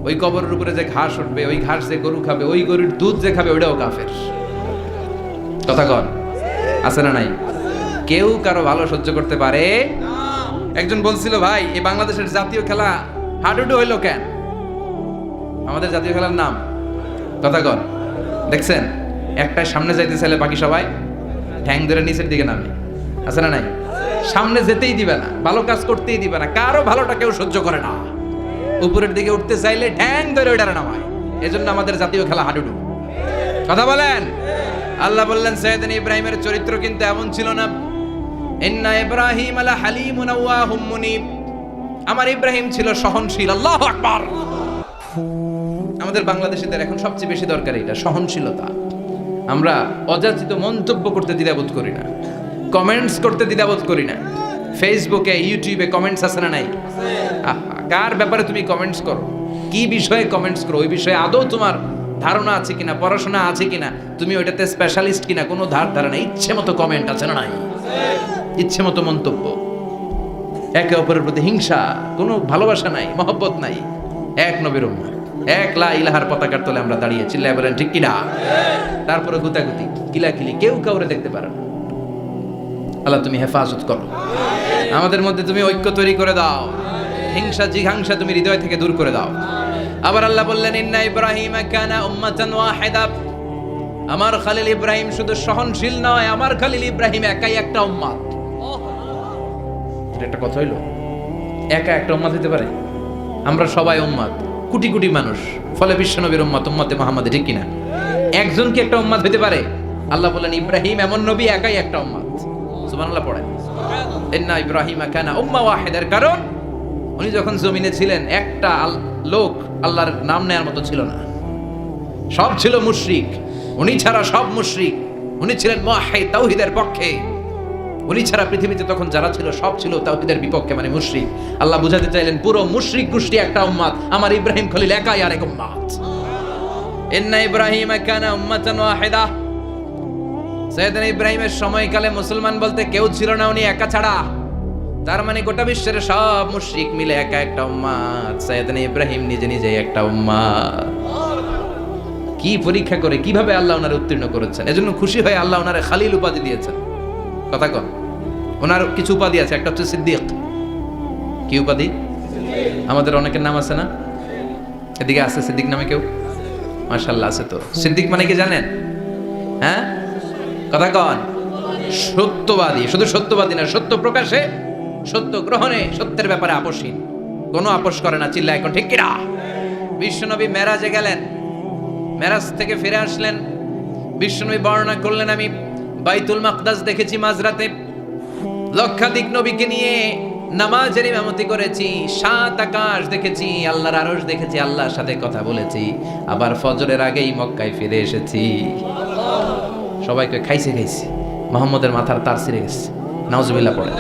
ওই কবরের উপরে যে ঘাস উঠবে, ওই ঘাস যে গরু খাবে, ওই গরুর দুধ যে খাবে, ওইটাও কাফের। কথা কন, আছে না নাই? কেউ কারো ভালো সহ্য করতে পারে। একজন বলছিল ভাই এই বাংলাদেশের জাতীয় খেলা হাডুডু হইলো কেন? আমাদের জাতীয় খেলার নাম কথা কন, দেখছেন একটাই সামনে যাইতে চাইলে বাকি সবাই ঠ্যাং ধরে নিচের দিকে নামে। আছে না নাই? সামনে যেতেই দিবে না, ভালো কাজ করতেই দিবে না, কারো ভালোটা কেউ সহ্য করে না। উপরের দিকে উঠতে চাইলে ঠ্যাং ধরে ওইটারে নামায়। এজন্য আমাদের জাতীয় খেলা হাডুডু। কথা বলেন। আল্লাহ বললেন সাইয়েদনা ইব্রাহিমের চরিত্র কিন্তু এমন ছিল না। ইন্না ইব্রাহিম আলা হালিমুন আওয়াহুম মুনীব। আমার ইব্রাহিম ছিল সহনশীল। আল্লাহু আকবার। আমাদের বাংলাদেশীদের এখন সবচেয়ে বেশি দরকার এটা, সহনশীলতা। আমরা অযাচিত মন্তব্য করতে দ্বিধাবোধ করি না, কমেন্টস করতে দ্বিধাবোধ করি না। ফেসবুকে ইউটিউবে কমেন্টস আছে না নাই? কার ব্যাপারে তুমি কমেন্টস করো, কি বিষয়ে কমেন্টস করো, ওই বিষয়ে আদৌ তোমার ধারণা আছে কিনা, পড়াশোনা আছে কিনা, তুমি ওইটাতে স্পেশালিস্ট কিনা, কোনো ধারণা। ইচ্ছে মতো কমেন্ট আছে না নাই? ইচ্ছে মতো মন্তব্য। একে অপরের প্রতি হিংসা, কোনো ভালোবাসা নাই, মহব্বত নাই। এক নবীর উম্মত, এক লা ইলাহার পতাকার তলে আমরা দাঁড়িয়ে, চিল্লায় বলেন ঠিক কিনা? তারপরে গুতাগুতি, কিলাকিলি, কেউ কাউরে দেখতে পারে না। আল্লাহ তুমি হেফাজত করো, আমাদের মধ্যে তুমি ঐক্য তৈরি করে দাও, হিংসা জিঘাংসা তুমি হৃদয় থেকে দূর করে দাও। আবার আল্লাহ বললেন ইন্না ইব্রাহিম কানা উম্মাতান ওয়াহিদা, আমার খলিল ইব্রাহিম শুধু সহনশীল নয়, আমার খলিল ইব্রাহিম একাই একটা উম্মত। এটা একটা কথা হইলো, একা একটা উম্মত হতে পারে? আমরা সবাই উম্মত, কোটি কোটি মানুষ, ফলে বিশ্বনবীর উম্মত, উম্মতে মুহাম্মাদে, ঠিক কিনা? একজন কি একটা উম্মত হতে পারে? আল্লাহ বলেন ইব্রাহিম এমন নবী, একাই একটা উম্মত। সুবহানাল্লাহ পড়েন, ইন্না ইব্রাহিম কানা উম্মা ওয়াহিদার, কারণ উনি যখন জমিনে ছিলেন একটা লোক আল্লাহর নাম নেয়ার মতো ছিল না, সব ছিল মুশরিক, উনি ছাড়া সব মুশরিক। উনি ছিলেন মুওয়াহহিদ, তাওহীদের পক্ষে। উনি ছাড়া পৃথিবীতে তখন যারা ছিল সব ছিল তাওহীদের বিপক্ষে, মানে মুশরিক। আল্লাহ বুঝাতে চাইলেন পুরো মুশরিক গোষ্ঠী একটা উম্মত, আমার ইব্রাহিম খলিল একাই আরেক উম্মত। ইন্না ইব্রাহিম কানা উম্মাতান ওয়াহিদা, সাইয়েদনা ইব্রাহিমের সময়কালে মুসলমান বলতে কেউ ছিল না, উনি একা ছাড়া। তার মানে গোটা বিশ্বের সব মুশরিক মিলে একা একটা উম্মত, সাইয়েদনা ইব্রাহিম নিজে নিজে একটা উম্মত। কি পরীক্ষা করে কিভাবে আল্লাহ ওনারে উত্তীর্ণ করেছেন, এজন্য খুশি হয়ে আল্লাহ ওনারে খালিল উপাধি দিয়েছেন। কথা কন, ওনার কিছু উপাধি আছে, একটা হচ্ছে সিদ্দিক। কি উপাধি? আমাদের অনেকের নাম আছে না, এদিকে আছে সিদ্দিক নামে কেউ? মাশাআল্লাহ আছে। তো সিদ্দিক মানে কি জানেন? হ্যাঁ, কথা কন। সত্যবাদী, শুধু সত্যবাদী না, সত্য প্রকাশে, সত্য গ্রহণে, সত্যের ব্যাপারে আপোষহীন, কোনো আপোষ করে না। চিল্লা এখন ঠিক কিনা? বিশ্বনবী মেরাজে গেলেন, মেরাজ থেকে ফিরে আসলেন, বিশ্বনবী বর্ণনা করলেন আমি বাইতুল মাকদাস দেখেছি মাঝরাতে, লক্ষাধিক নবীকে নিয়ে নামাজের ইমামতি করেছি, 7 আকাশ দেখেছি, আল্লাহর আরশ দেখেছি, আল্লাহর সাথে কথা বলেছি, আবার ফজরের আগেই মক্কায় ফিরে এসেছি। সবাইকে খাইছে মুহাম্মদের মাথার তার ছিঁড়ে গেছে, নাউজুবিল্লাহ পড়ে।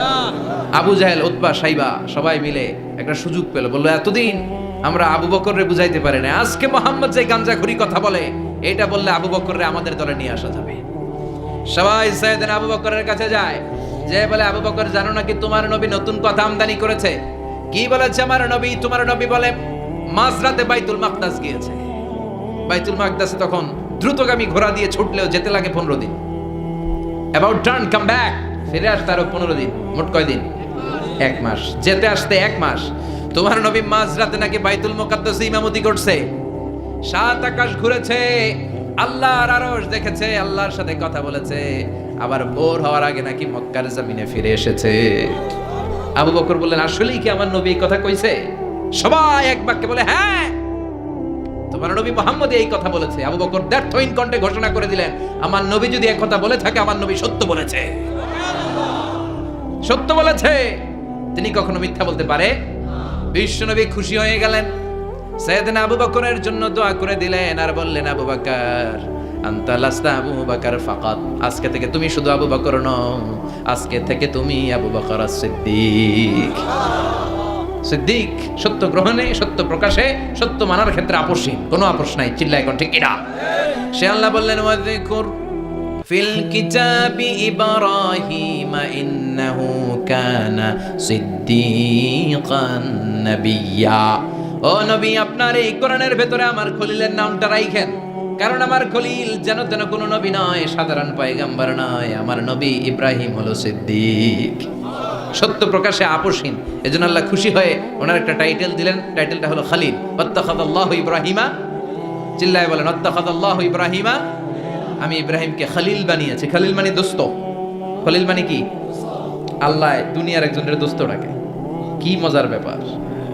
আবু জাহেল, উতবা, সাইবা সবাই মিলে একটা সুযোগ পেল, বললো এতদিন আমরা আবু বকররে বুঝাইতে পারি না, আজকে মুহাম্মদ যে গাঞ্জাখুরি কথা বলে, এটা বললে আবু বকররে আমাদের দলে নিয়ে আসা যাবে। সবাই সাইয়েদনা আবু বকরের কাছে যায়, যে বলে আবু বকর জানো নাকি তোমার নবী নতুন কথা আমদানি করেছে? কি বলেছে আমার নবী? তোমার নবী বলে মাঝরাতে বাইতুল মাকদাস গিয়েছে। বাইতুল মাকদাসে তখন দ্রুতগামী ঘোড়া দিয়ে ছুটলেও যেতে লাগে 15 দিন। অ্যাবাউট টার্ন কাম ব্যাক, ফিরে আসতে আরো 15 দিন, মোট কয় দিন? 1 মাস, যেতে আসতে 1 মাস। তোমার নবী মাঝরাতে নাকি বাইতুল মুকাদ্দাসে ইমামতি করছে, 7 আকাশ ঘুরেছে, আল্লাহর আরশ দেখেছে, আল্লাহর সাথে কথা বলেছে, আবার ভোর হওয়ার আগে নাকি মক্কার জমিনে ফিরে এসেছে। আবু বকর বললেন আসলেই কি আমার নবী এই কথা কইছে? সবাই এক বাক্যে বলে হ্যাঁ, তোমার নবী মুহাম্মদ এই কথা বলেছে। আবু বকর দ্ব্যর্থহীন কণ্ঠে ঘোষণা করে দিলেন, আমার নবী যদি এক কথা বলে থাকে, আমার নবী সত্য বলেছে, সত্য বলেছে, তিনি কখনো মিথ্যা বলতে পারে? বিশ্বনবী খুশি হয়ে গেলেন, সাইয়েদনা আবু বকরের জন্য দোয়া করে দিলেন, আর বললেন আবু বকর আনতা লাস্তা আবু বকর ফাকাত, আজকে থেকে তুমি শুধু আবু বকর নও, আজকে থেকে তুমি আবু বকর সিদ্দিক। সিদ্দিক সত্য গ্রহণে, সত্য প্রকাশে, সত্য মানার ক্ষেত্রে আপোষহীন, কোনো আপোষ নাই। চিল্লা এখন ঠিক কিনা? সে আল্লাহ বললেন ওয়াযকুর ফিল কিতাবি ইব্রাহিম ইন্নাহু কানা সিদ্দিকান নাবিয়্যা। ও নবী, আপনার এই কোরআনের ভেতরে আমার খলিলের নামটা রাখেন, কারণ আমার খলিল যেন তেন কোনো নবী নয়, সাধারণ পয়গম্বর নয়, আমার নবী ইব্রাহিম হলো সিদ্দিক, সত্য প্রকাশে আপোষহীন। এজন্য আল্লাহ খুশি হয়ে ওনার একটা টাইটেল দিলেন, টাইটেলটা হলো খলিল। ওয়াত্তাখাযাল্লাহু ইব্রাহিমা, চিল্লায় বলেন ওয়াত্তাখাযাল্লাহু ইব্রাহিমা, আমি ইব্রাহিমকে খলিল বানিয়েছি। খলিল মানে দোস্ত, খলিল মানে কি? আল্লাহ দুনিয়ার একজনের দোস্ত ডাকে, কি মজার ব্যাপার,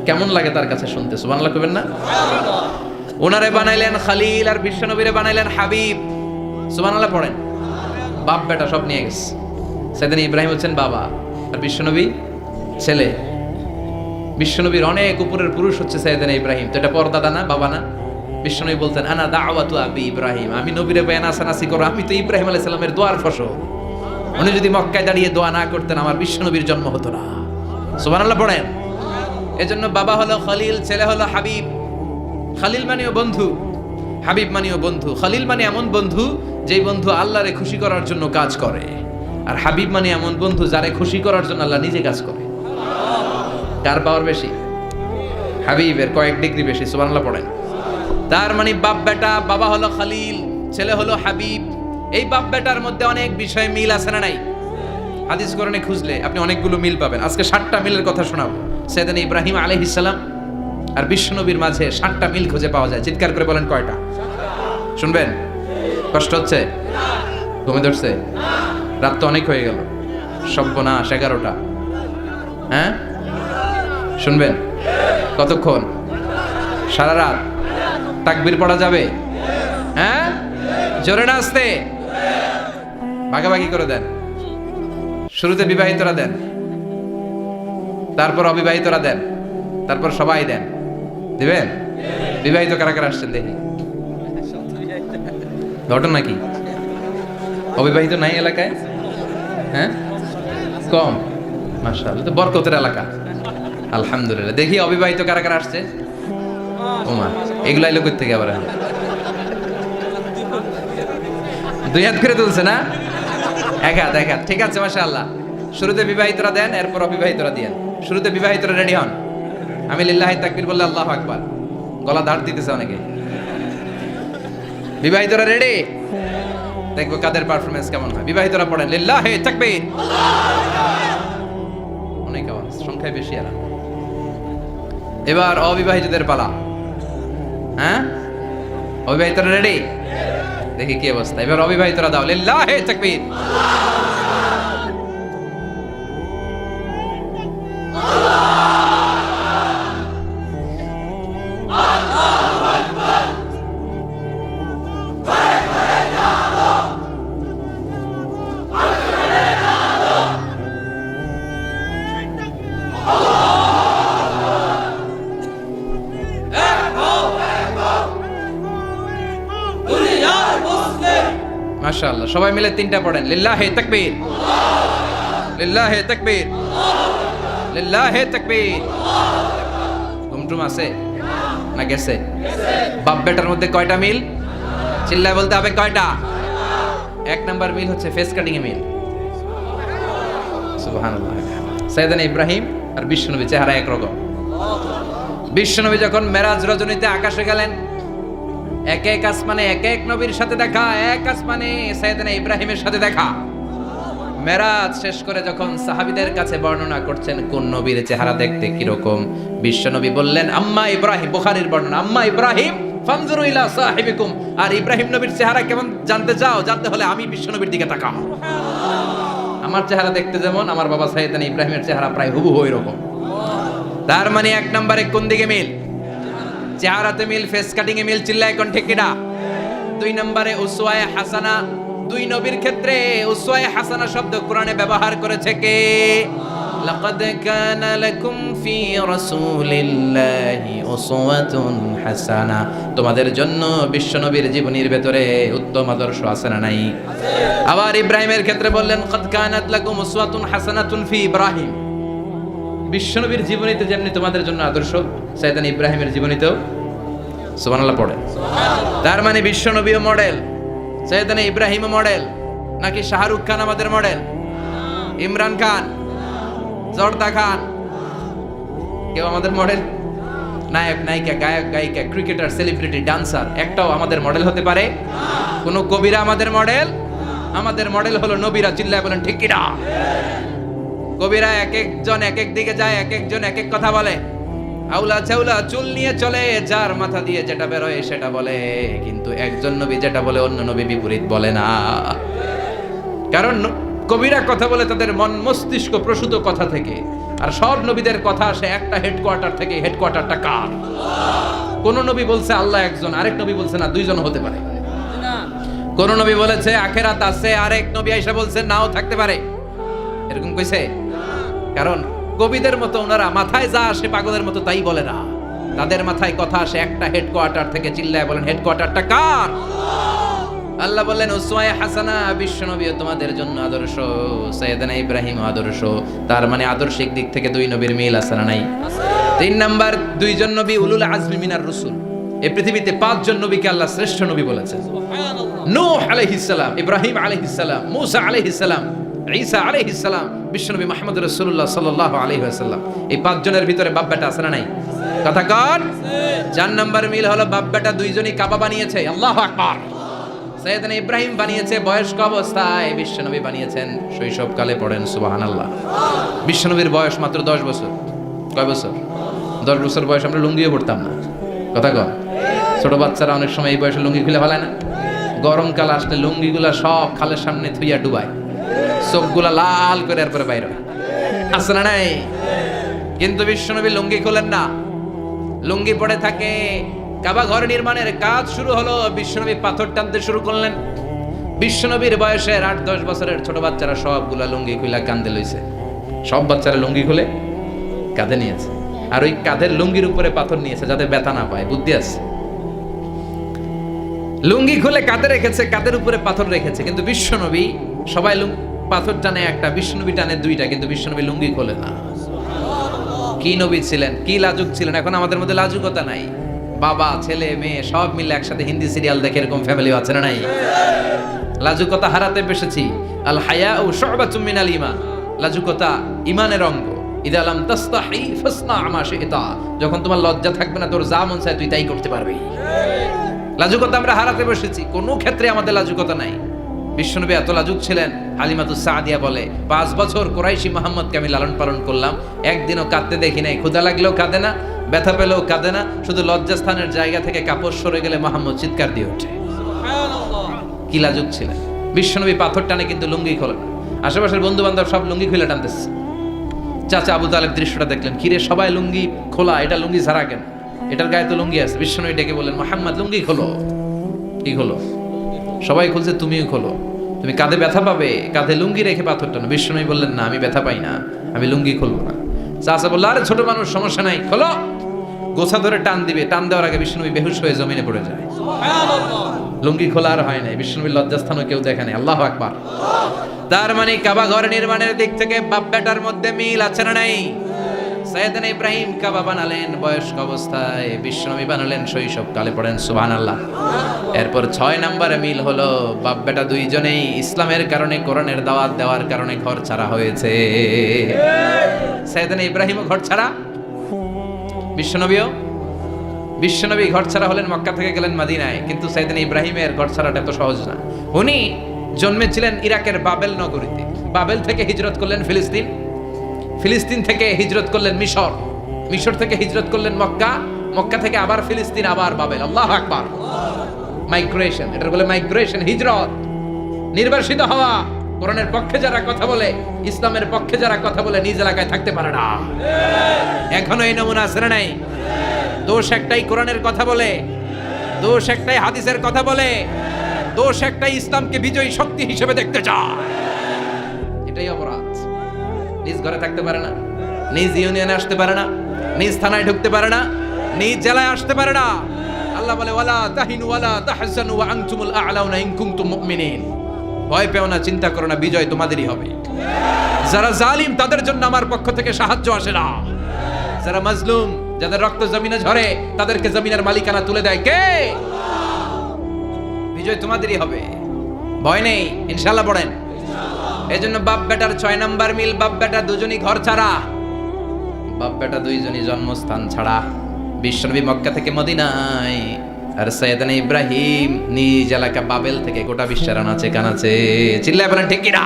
কেমন লাগে তার কাছে শুনতে? সুবহানাল্লাহ কইবেন না? ওনারে বানাইলেন খলিল, আর বিশ্বনবীরে বানাইলেন হাবিব। সুবহানাল্লাহ পড়েন। বাপ বেটা সব নিয়ে গেছে। সাইয়েদনা ইব্রাহিম হচ্ছেন বাবা, আর বিশ্বনবী ছেলে। বিশ্বনবীর অনেক উপরের পুরুষ হচ্ছে সাইয়েদনা ইব্রাহিম। তো এটা পরদাদা না, বাবা না? বিশ্বনবী বলতেন আনা দাওয়াতু আবি ইব্রাহিম, আমি নবীরে বেয়ান আসানাসি করো, আমি তো ইব্রাহিম আলাইহিস সালামের দোয়ার ফসল। উনি যদি মক্কায় দাঁড়িয়ে দোয়া না করতেন, আমার বিশ্বনবীর জন্ম হতো না। সুবহানাল্লাহ পড়েন। এজন্য বাবা হলো খলিল, ছেলে হলো হাবিব। খলিল মানেও বন্ধু, হাবিব মানেও বন্ধু। খলিল মানে এমন বন্ধু যেই বন্ধু আল্লাহরে খুশি করার জন্য কাজ করে, আর হাবিব মানে এমন বন্ধু যারে খুশি করার জন্য আল্লাহ নিজে কাজ করে। কার পাওয়ার বেশি? হাবিবের কয়েক ডিগ্রি বেশি। সুবহানাল্লাহ পড়েন। তার মানে বাপ বেটা, বাবা হলো খলিল, ছেলে হলো হাবিব। এই বাপ বেটার মধ্যে অনেক বিষয় মিল আছে না নাই? হাদিস কোরআনে খুঁজলে আপনি অনেকগুলো মিল পাবেন। আজকে 7টা মিলের কথা শোনাবো। সাইয়েদনা ইব্রাহিম আলাইহিস সালাম আর বিশ্বনবীর মাঝে 7টা মিল খুঁজে পাওয়া যায়। চিৎকার করে বলেন কয়টা? শুনবেন? কষ্ট হচ্ছে? ঘুমে ধরছে? রাত তো অনেক হয়ে গেল। সর্বনাশ, 11টা। হ্যাঁ, শুনবেন? কতক্ষণ? সারা রাত? তাকবীর পড়া যাবে? হ্যাঁ, জোরে না আসতে? ভাগাভাগি করে দেন। শুরুতে বিবাহিতরা দেন, তারপর অবিবাহিতরা দেন, তারপর সবাই দেন। দিবেন? বিবাহিত কারা কারা আসছেন দেখি? ঘটনা কি? অবিবাহিত নাই এলাকায়? হ্যাঁ, কম। মাশাআল্লাহ, তো বরকতের এলাকা। আলহামদুলিল্লাহ। দেখি অবিবাহিত কারা কারা আসছে? ওমা, এগুলো আইলো কই থেকে আবার? দুই হাত করে তুলছে না? এক হাত, এক হাত। ঠিক আছে, মাশাআল্লাহ। শুরুতে বিবাহিতরা দেন, এরপর অবিবাহিতরা দেন। শুরুতে বিবাহিতরা রেডি হন। আমি লিল্লাহি তাকবীর বললে আল্লাহু আকবার। গলা দাঁড় দিতেছে অনেকে। বিবাহিতরা রেডি? দেখবো কাদের পারফরমেন্স কেমন হয়। বিবাহিতরা পড়েন লিল্লাহি তাকবীর। অনেক আওয়াজ, সংখ্যায় বেশি এরা। এবার অবিবাহিতদের পালা। হ্যাঁ, অবিবাহিতরা রেডি? দেখি কি অবস্থা। এবার অবিবাহিতরা দাও লিল্লাহি তাকবীর। মাশাআল্লাহ, সবাই মিলে 3টা পড়েন লিল্লাহি তাকবীর, লিল্লাহি তাকবীর, লিল্লাহি তাকবীর। ঘুমটুম আছে না গেছে? বাপ বেটার মধ্যে কয়টা মিল? চিল্লায় বলতে হবে কয়টা? 1 নাম্বার মিল হচ্ছে ফেস কাটিং এ মিল। সুবহানাল্লাহ। সাইয়েদনা ইব্রাহিম আর বিশ্বনবী চেহারা একরকম। বিশ্বনবী যখন মেরাজ রজনীতে আকাশে গেলেন, এক এক আসমানে এক এক নবীর সাথে দেখা, এক আসমানে সাইয়েদনা ইব্রাহিমের সাথে দেখা। মেরাজ শেষ করে যখন সাহাবীদের কাছে বর্ণনা করছেন কোন নবীর চেহারা দেখতে কিরকম, বিশ্বনবী বললেন আম্মা ইব্রাহিম। বুখারীর বর্ণনা, আম্মা ইব্রাহিম ফানজুরু ইলা সাহিবিকুম। আর ইব্রাহিম নবীর চেহারা কেমন জানতে চাও? জানতে হলে আমি বিশ্বনবীর দিকে তাকাও। আমার চেহারা দেখতে যেমন, আমার বাবা সাইয়েদনা ইব্রাহিমের চেহারা প্রায় হুবহু এরকম। তার মানে 1 নম্বরে কোন দিকে মিল? চেহারাতে মিল, ফেস কাটিং এ মিল। চিল্লায় কোন ঠিক কিনা? 2 নম্বরে উসওয়ায়ে হাসানা। 2 নবীর ক্ষেত্রে উসওয়ায়ে হাসানা শব্দ কোরআনে ব্যবহার করেছে কে? লাকাদ কানা লাকুম ফি রাসূলিল্লাহি উসওয়াতুন হাসানা। তোমাদের জন্য বিশ্বনবীর জীবনীর ভেতরে উত্তম আদর্শ আছে না নাই? আবার ইব্রাহিমের ক্ষেত্রে বললেন কাদ কানাত লাকুম উসওয়াতুন হাসানাতুন ফি ইব্রাহিম। বিশ্বনবীর জীবনীতে যেমনি তোমাদের জন্য আদর্শ, সাইয়েদনা ইব্রাহিমের জীবনীতেও। সুবহানাল্লাহ পড়ে। তার মানে বিশ্বনবীও মডেল, সাইয়েদনা ইব্রাহিমও মডেল। নাকি শাহরুখ খান আমাদের মডেল? ইমরান খান, জর্দা খান, কেউ আমাদের মডেল? নায়ক নায়িকা, গায়ক গায়িকা, ক্রিকেটার, সেলিব্রিটি, ডান্সার একটাও আমাদের মডেল হতে পারে? কোন কবিরা আমাদের মডেল? আমাদের মডেল হলো নবীরা। চিল্লায় বলেন ঠিক কিনা? কবিরা এক একজন এক এক দিকে যায়, এক একজন এক এক কথা বলে। আউলা চাউলা চুল নিয়ে চলে, যার মাথা দিয়ে যেটা বেরোয় সেটা বলে। কিন্তু একজন নবী যেটা বলে অন্য নবী বিপরীত বলে না। কারণ কবিরা কথা বলে তাদের মন মস্তিষ্ক প্রসূত কথা থেকে, আর সব নবীদের কথা আসে একটা হেডকোয়ার্টার থেকে। হেডকোয়ার্টারটা কার? কোন নবী বলছে আল্লাহ একজন, আরেক নবী বলছে না দুইজন হতে পারে। কোন নবী বলেছে আখিরাত আছে, আরেক নবী আইসা বলছে নাও থাকতে পারে। এরকম কইছে? কারণ কবিদের মতো ওনারা মাথায় যা আসে পাগলের মতো তাই বলে না। তাদের মাথায় কথা আসে একটা হেডকোয়ার্টার থেকে। চিল্লায় বলেন হেডকোয়ার্টারটা কার? আল্লাহ বললেন উসওয়ায়ে হাসানা। বিশ্বনবী তোমাদের জন্য আদর্শ, সাইয়েদনা ইব্রাহিম আদর্শ। তার মানে আদর্শিক দিক থেকে 2 নবীর মিল আছে না নাই? 3 নাম্বার, 2 জন নবী উলুল আজমি মিনার রাসূল। এই পৃথিবীতে 5 জন নবীকে আল্লাহ শ্রেষ্ঠ নবী বলেছেন। নূহ আলাইহিস সালাম, ইব্রাহিম আলাইহিস সালাম, মূসা আলাইহিস সালাম, ঈসা আলাইহিস সালাম, বিশ্বনবী মুহাম্মদ রাসূলুল্লাহ সাল্লাল্লাহু আলাইহি ওয়াসাল্লাম। এই পাঁচজনের ভিতরে বাপ বেটা আছে না নাই? কথা কন। 4 নাম্বার মিল হলো বাপ বেটা দুইজনই কাবা বানিয়েছে। আল্লাহু আকবার। সাইয়েদনা ইব্রাহিম বানিয়েছে বয়স্ক অবস্থায়, বিশ্বনবী বানিয়েছেন শৈশবকালে। পড়েন সুবহানাল্লাহ। বিশ্বনবীর বয়স মাত্র 10 বছর। কয় বছর? 10 বছর বয়স আমরা লুঙ্গিও পড়তাম না। কথা কন। ছোট বাচ্চারা অনেক সময় এই বয়সে লুঙ্গি খুলে ফেলায় না? গরমকাল আসলে লুঙ্গিগুলা সব খালের সামনে থুইয়া ডুবায়, চোখগুলা লাল করে এরপরে বাইরে হয়। আছে না নাই? কিন্তু বিশ্বনবী লুঙ্গি খোলেন না, লুঙ্গি পড়ে থাকে। কাবা ঘর নির্মাণের কাজ শুরু হলো, বিশ্বনবী পাথর টানতে শুরু করলেন। বিশ্বনবীর বয়সের 8-10 বছরের ছোট বাচ্চারা সবগুলা লুঙ্গি খুলে কাঁধে লইছে। সব বাচ্চারা লুঙ্গি খুলে কাঁধে নিয়েছে, আর ওই কাঁধের লুঙ্গির উপরে পাথর নিয়েছে যাতে ব্যথা না পায়। বুদ্ধি আছে। লুঙ্গি খুলে কাঁধে রেখেছে, কাঁধের উপরে পাথর রেখেছে। কিন্তু বিশ্বনবী, সবাই পাথর টানে একটা, বিশ্বনবী টানে দুইটা, কিন্তু বিশ্বনবী লুঙ্গি খোলে না। কি নবী ছিলেন, কি লাজুক ছিলেন। এখন আমাদের মধ্যে লাজুকতা নাই। বাবা ছেলে মেয়ে সব মিলে একসাথে হিন্দি সিরিয়াল দেখে এরকম ফ্যামিলিও আছে না নাই? লাজুকতা হারাতে বসেছি। আল হায়াউ শু'বাতুম মিনাল ঈমান। লাজুকতা ঈমানের অঙ্গ। ইযা লাম তাসতাহি ফাসনা মা শি'তা। যখন তোমার লজ্জা থাকবে না, তোর যা মন চায় তুই তাই করতে পারবি। লাজুকতা আমরা হারাতে বসেছি, কোনো ক্ষেত্রে আমাদের লাজুকতা নাই। বিশ্বনবী এত লাজুক ছিলেন, হালিমাতুস সাদিয়া বলে 5 বছর কুরাইশি মুহাম্মদকে আমি লালন পালন করলাম, একদিনও কাঁদতে দেখি নাই। ক্ষুধা লাগলেও কাঁদে না, ব্যথা পেলেও কাঁদে না। শুধু লজ্জাস্থানের জায়গা থেকে কাপড় সরে গেলে মুহাম্মদ চিৎকার দিয়ে ওঠে। কি লাজুক ছিলেন। বিশ্বনবী পাথর টানে কিন্তু লুঙ্গি খোলে না। আশেপাশের বন্ধু বান্ধব সব লুঙ্গি খুলে টানতেছে। চাচা আবু তালেব দৃশ্যটা দেখলেন, কিরে সবাই লুঙ্গি খোলা, এটা লুঙ্গি ছাড়া কেন? এটার গায়ে তো লুঙ্গি আছে। বিশ্বনবী ডেকে বললেন, মুহাম্মদ লুঙ্গি খোলো। কি খোলো? সবাই খুলছে, তুমিও খোলো। তুমি কাঁধে ব্যথা পাবে, কাঁধে লুঙ্গি রেখে পাথর টানো। বিশ্বনবী বললেন, না আমি ব্যথা পাই না, আমি লুঙ্গি খুলবো না। চাচা বলল, আরে ছোট মানুষ, সমস্যা নাই, খোলো। গোছা ধরে টান দিবে, টান দেওয়ার আগে বিশ্বনবী বেহুশ হয়ে জমিনে পড়ে যায়। লুঙ্গি খোলা আর হয় নাই। বিশ্বনবীর লজ্জাস্থানও কেউ দেখে নাই। আল্লাহু আকবার। তার মানে কাবা ঘর নির্মাণের দিক থেকে বাপ বেটার মধ্যে মিল আছে না নাই? সাইয়েদনা ইব্রাহিম কাবা বানালেন বয়স্ক অবস্থায়, বিশ্বনবী বানালেন শৈশবকালে। পড়েন সুবহানাল্লাহ। এরপর 6 নম্বরে মিল হলো বাপ বেটা দুইজনেই ইসলামের কারণে, কোরআনের দাওয়াত দেওয়ার কারণে ঘর ছাড়া হয়েছে। সাইয়েদনা ইব্রাহিমও ঘর ছাড়া, বিশ্বনবী ঘর ছাড়া হলেন, মক্কা থেকে গেলেন মদিনায়। কিন্তু সাইয়েদনা ইব্রাহিমের ঘর ছাড়াটা এত সহজ না। উনি জন্মেছিলেন ইরাকের বাবেল নগরীতে। বাবেল থেকে হিজরত করলেন ফিলিস্তিন, ফিলিস্তিন থেকে হিজরত করলেন মিশর, মিশর থেকে হিজরত করলেন মক্কা, মক্কা থেকে আবার ফিলিস্তিন, আবার বাবেল। আল্লাহু আকবার। মাইগ্রেশন, এটা বলে মাইগ্রেশন, হিজরত, নির্বাসিত হওয়া। কোরআনের পক্ষে যারা কথা বলে, ইসলামের পক্ষে যারা কথা বলে, নিজ এলাকায় থাকতে পারে না। এখনো এই নমুনা আছে না নাই? দোষ একটাই, কোরআনের কথা বলে। দোষ একটাই, হাদিসের কথা বলে। দোষ একটাই, ইসলামকে বিজয়ী শক্তি হিসেবে দেখতে চায়। এটাই অপরাধ। নিজ ঘরে থাকতে পারে না, নিজ ইউনিয়নে আসতে পারে না, নিজ থানায় ঢুকতে পারে না, নিজ জেলায় আসতে পারে না। আল্লাহ বলে, ওয়ালা তাহিনু ওয়ালা তাহজানু ওয়া আনতুমুল আ'লাউনা ইন কুনতুম মুমিনিন। ভয় পেও না, চিন্তা করো না, বিজয় তোমাদেরই হবে। যারা জালিম তাদের জন্য আমার পক্ষ থেকে সাহায্য আসে না। যারা মাজলুম, যাদের রক্ত জমিনে ঝরে, তাদেরকে জমিনের মালিকানা তুলে দেয় কে? বিজয় তোমাদেরই হবে, ভয় নেই, ইনশাআল্লাহ। পড়েন। এজন্য বাপ বেটার 6 নাম্বার মিল, বাপ বেটা দুজনই ঘর ছাড়া, বাপ বেটা দুইজনই জন্মস্থান ছাড়া। বিশ্বনবী মক্কা থেকে মদিনায়, আর সাইয়েদনা ইব্রাহিম নিজ এলাকা বাবেল থেকে গোটা বিশ্বের আনাচে কানাচে। চিল্লায় বলেন ঠিক কিনা?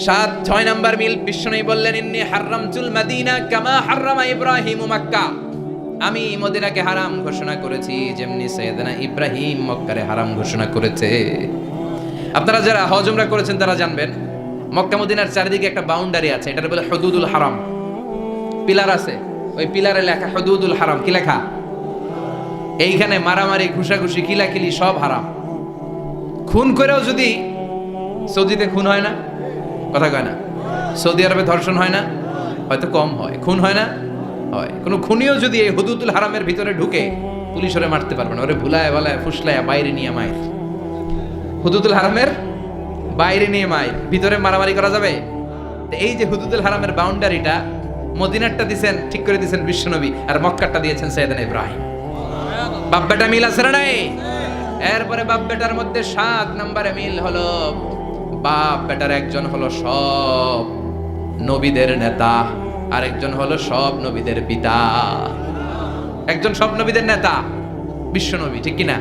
6 নাম্বার মিল, বিশ্বনবী বললেন, ইন্নী হারামতুল মদিনা কামা হারামা ইব্রাহিম মক্কা। আমি মদিনাকে হারাম ঘোষণা করেছি যেমনি সাইয়েদনা ইব্রাহিম মক্কারে হারাম ঘোষণা করেছে। আপনারা যারা হজ উমরা করেছেন তারা জানবেন, মক্কা মদিনার চারিদিকে একটা বাউন্ডারি আছে, এটার বলে হুদুদুল হারাম। পিলার আছে, ওই পিলারে লেখা হুদুদুল হারাম। কি লেখা? এইখানে মারামারি, ঘুষাঘুষি, কিলাকিলি সব হারাম। খুন করেও যদি, সৌদিতে খুন হয় না? কথা কয় না? সৌদি আরবে ধর্ষণ হয় না? হয়তো কম হয়। খুন হয় না? হয়। কোনো খুনিও যদি এই হুদুদুল হারামের ভিতরে ঢুকে, পুলিশ ওরে মারতে পারবে না। ওরে ভুলায় ভালায় ফুসলায় বাইরে নিয়ে মায়ের। হুদুদুল হারামের বাইরে নিয়ে মায়ের, ভিতরে মারামারি করা যাবে? এই যে হুদুদুল হারামের বাউন্ডারিটা, মদিনারটা দিয়েছেন, ঠিক করে দিয়েছেন বিশ্বনবী, আর মক্কারটা দিয়েছেন সাইয়েদনা ইব্রাহিম। বাপ বেটা মিল আছে না নাই? এরপরে বাপ বেটার মধ্যে 7 নম্বরে মিল হলো বাপ বেটার একজন হলো সব নবীদের নেতা, আর একজন হলো সব নবীদের পিতা। একজন সব নবীদের নেতা বিশ্ব নবী, ঠিক কিনা?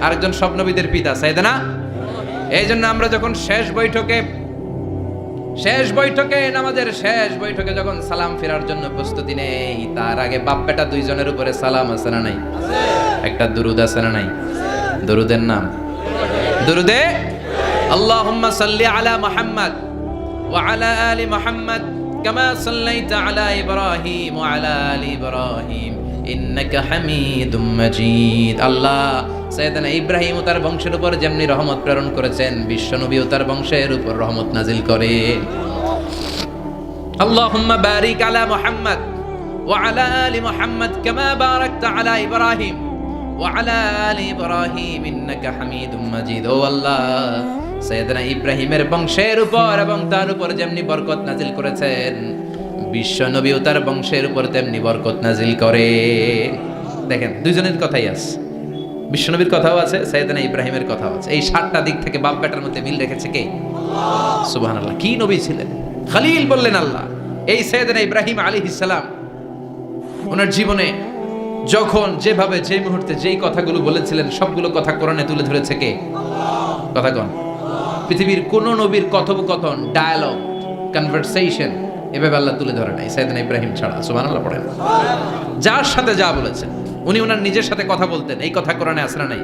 আরেকজন সব নবীদের পিতা সাইয়েদনা। এই জন্য আমরা যখন শেষ বৈঠকে নামাজের শেষ বৈঠকে যখন সালাম ফেরার জন্য প্রস্তুতি নেই, তার আগে বাপ বেটা দুইজনের উপরে সালাম আছে না নাই? একটা দুরুদ আছে না নাই? দুরুদের নাম দুরুদে আল্লাহুম্মা সাল্লি আলা মুহাম্মদ ওয়া আলা আলি মুহাম্মদ কামা সাল্লাইতা আলা ইব্রাহিম ওয়া আলা আলি ইব্রাহিম ইন্নাকা হামিদুম মাজিদ। আল্লাহ সাইয়েদনা ইব্রাহিম ও তার বংশের উপর যেমনি রহমত প্রেরণ করেছেন, বিশ্বনবী ও তার বংশের উপর রহমত নাজিল করেন। আল্লাহুম্মা বারিক আলা মুহাম্মদ ওয়া আলা আলি মুহাম্মদ কামা বারাকতা আলা ইব্রাহিম ওয়া আলা আলি ইব্রাহিম ইন্নাকা হামিদুম মাজিদ। ও আল্লাহ, সাইয়েদনা ইব্রাহিমের বংশের উপর এবং তার উপর যেমনি বরকত নাজিল করেছেন, বিশ্ব নবী ও তার বংশের উপর তেমনি বরকত নাজিল করে। দেখেন, দুইজনের কথাই আছে, বিশ্বনবীর কথাও আছে, সাইয়েদনা ইব্রাহিমের কথাও আছে। এই 7টা দিক থেকে বাপ বেটার মধ্যে মিল রেখেছে কে? সুবহানাল্লাহ। কি নবী ছিলেন? খলিল বললেন আল্লাহ। এই সাইয়েদনা ইব্রাহিম আলাইহিস সালাম ওনার জীবনে যখন যেভাবে যে মুহূর্তে যেই কথাগুলো বলেছিলেন, সবগুলো কথা কোরআনে তুলে ধরেছে কে? কথা কোন? পৃথিবীর কোন নবীর কথোপকথন, ডায়ালগ, কনভারসেশন এভাবে আল্লাহ তুলে ধরে নাই সাইয়েদনা ইব্রাহিম ছাড়া। সুবহানাল্লাহ পড়েন। যার সাথে যা বলেছেন, উনি ওনার নিজের সাথে কথা বলতেন, এই কথা কোরআনে আছে না নাই?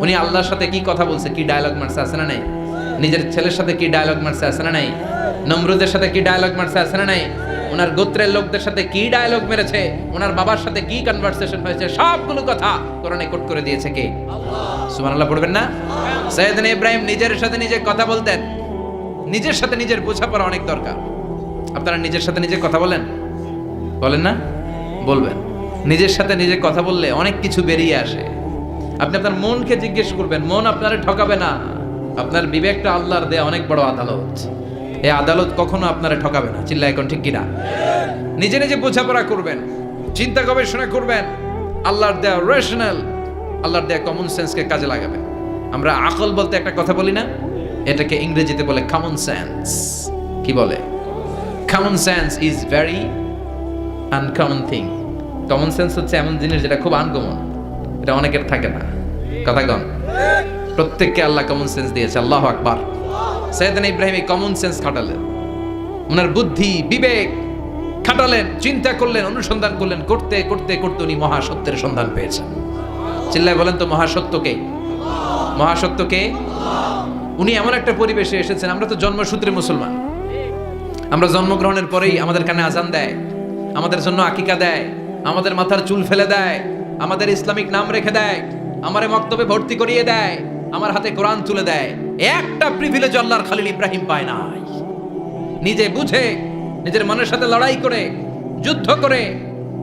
উনি আল্লাহর সাথে কি কথা বলছে, কি ডায়ালগ মারছে, আছে না নাই? নিজের ছেলের সাথে কি ডায়ালগ মারছে, আছে না নাই? নমরুদের সাথে কি ডায়ালগ মারছে, আছে না নাই? ওনার গোত্রের লোকদের সাথে কি ডায়ালগ মেরেছে, ওনার বাবার সাথে কি কনভারসেশন হয়েছে, সবগুলো কথা কোরআনে কোট করে দিয়েছে কে? আল্লাহ। সুবহানাল্লাহ পড়বেন না? সাইয়েদনা ইব্রাহিম নিজের সাথে নিজে কথা বলতেন। নিজের সাথে নিজের বোঝাপড়া অনেক দরকার। আপনারা নিজের সাথে নিজে কথা বলেন না? বলবেন। নিজের সাথে নিজে কথা বললে অনেক কিছু বেরিয়ে আসে। আপনি আপনার মনকে জিজ্ঞেস করবেন, মন আপনারে ঠকাবে না। আপনার বিবেকটা আল্লাহর দেয়া অনেক বড় আদালত। এই আদালত কখনো আপনারে ঠকাবে না। চিল্লায় এখন ঠিক কিনা? নিজে নিজে বোঝাপড়া করবেন, চিন্তা গবেষণা করবেন, আল্লাহর দেয়া রেশনাল, আল্লাহর দেয়া কমন সেন্সকে কাজে লাগাবেন। আমরা আকল বলতে একটা কথা বলি না, এটাকে ইংরেজিতে বলে কমন সেন্স। কি বলে? Common sense is very uncommon thing. Common sense হচ্ছে এমন জিনিস যেটা খুব আনকমন, এটা অনেকের থাকে না। কথা কন? প্রত্যেককে আল্লাহ কমন সেন্স দিয়েছে। আল্লাহু আকবার। সাইয়েদনা ইব্রাহিম এই কমন সেন্স খাটালেন, ওনার বুদ্ধি বিবেক খাটালেন, চিন্তা করলেন, অনুসন্ধান করলেন, করতে করতে করতে উনি মহাসত্যের সন্ধান পেয়েছেন। চিল্লায় বলেন তো মহাসত্যকে? মহাসত্যকে? উনি এমন একটা পরিবেশে এসেছেন, আমরা তো জন্মসূত্রে মুসলমান। আমরা জন্মগ্রহণের পরেই আমাদের কানে আজান দেয়, আমাদের জন্য আকিকা দেয়, আমাদের মাথার চুল ফেলে দেয়, আমাদের ইসলামিক নাম রেখে দেয়, আমারে মক্তবে ভর্তি করিয়ে দেয়, আমার হাতে কোরআন তুলে দেয়। একটা প্রিভিলেজ আল্লাহর খলিল ইব্রাহিম পায় নাই। নিজে বুঝে, নিজের মনের সাথে লড়াই করে, যুদ্ধ করে,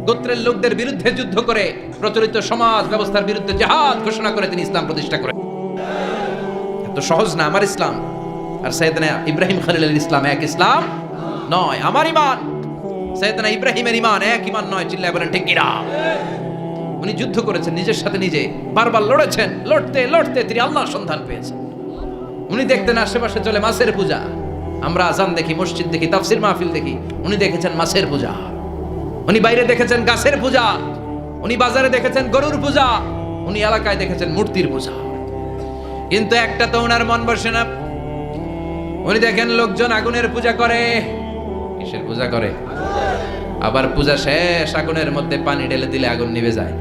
গোত্রের লোকদের বিরুদ্ধে যুদ্ধ করে, প্রচলিত সমাজ ব্যবস্থার বিরুদ্ধে জিহাদ ঘোষণা করে তিনি ইসলাম প্রতিষ্ঠা করেন। এত সহজ না আমার ইসলাম আর সাইয়েদনা ইব্রাহিম খলিলের ইসলাম এক ইসলাম নয়। আমার ঈমান সাইয়েদনা ইব্রাহিমের ঈমান এক ঈমান নয়। চিল্লায় বলেন ঠিক কিনা? উনি যুদ্ধ করেছেন, নিজের সাথে নিজে বারবার লড়েছেন। লড়তে লড়তে তিনি আল্লাহর সন্ধান পেয়েছেন। উনি দেখতেন আশেপাশে চলে মাছের পূজা। আমরা আজান দেখি, মসজিদ দেখি, তাফসির মাহফিল দেখি। উনি দেখেছেন মাছের পূজা। উনি বাইরে দেখেছেন গাছের পূজা। উনি বাজারে দেখেছেন গরুর পূজা। উনি এলাকায় দেখেছেন মূর্তির পূজা। কিন্তু একটা তো ওনার মন বসে না। উনি দেখেন লোকজন আগুনের পূজা করে। কিসের পূজা করে? আবার পূজা শেষ আগুনের মধ্যে পানি ঢেলে দিলে আগুন নিভে যায়।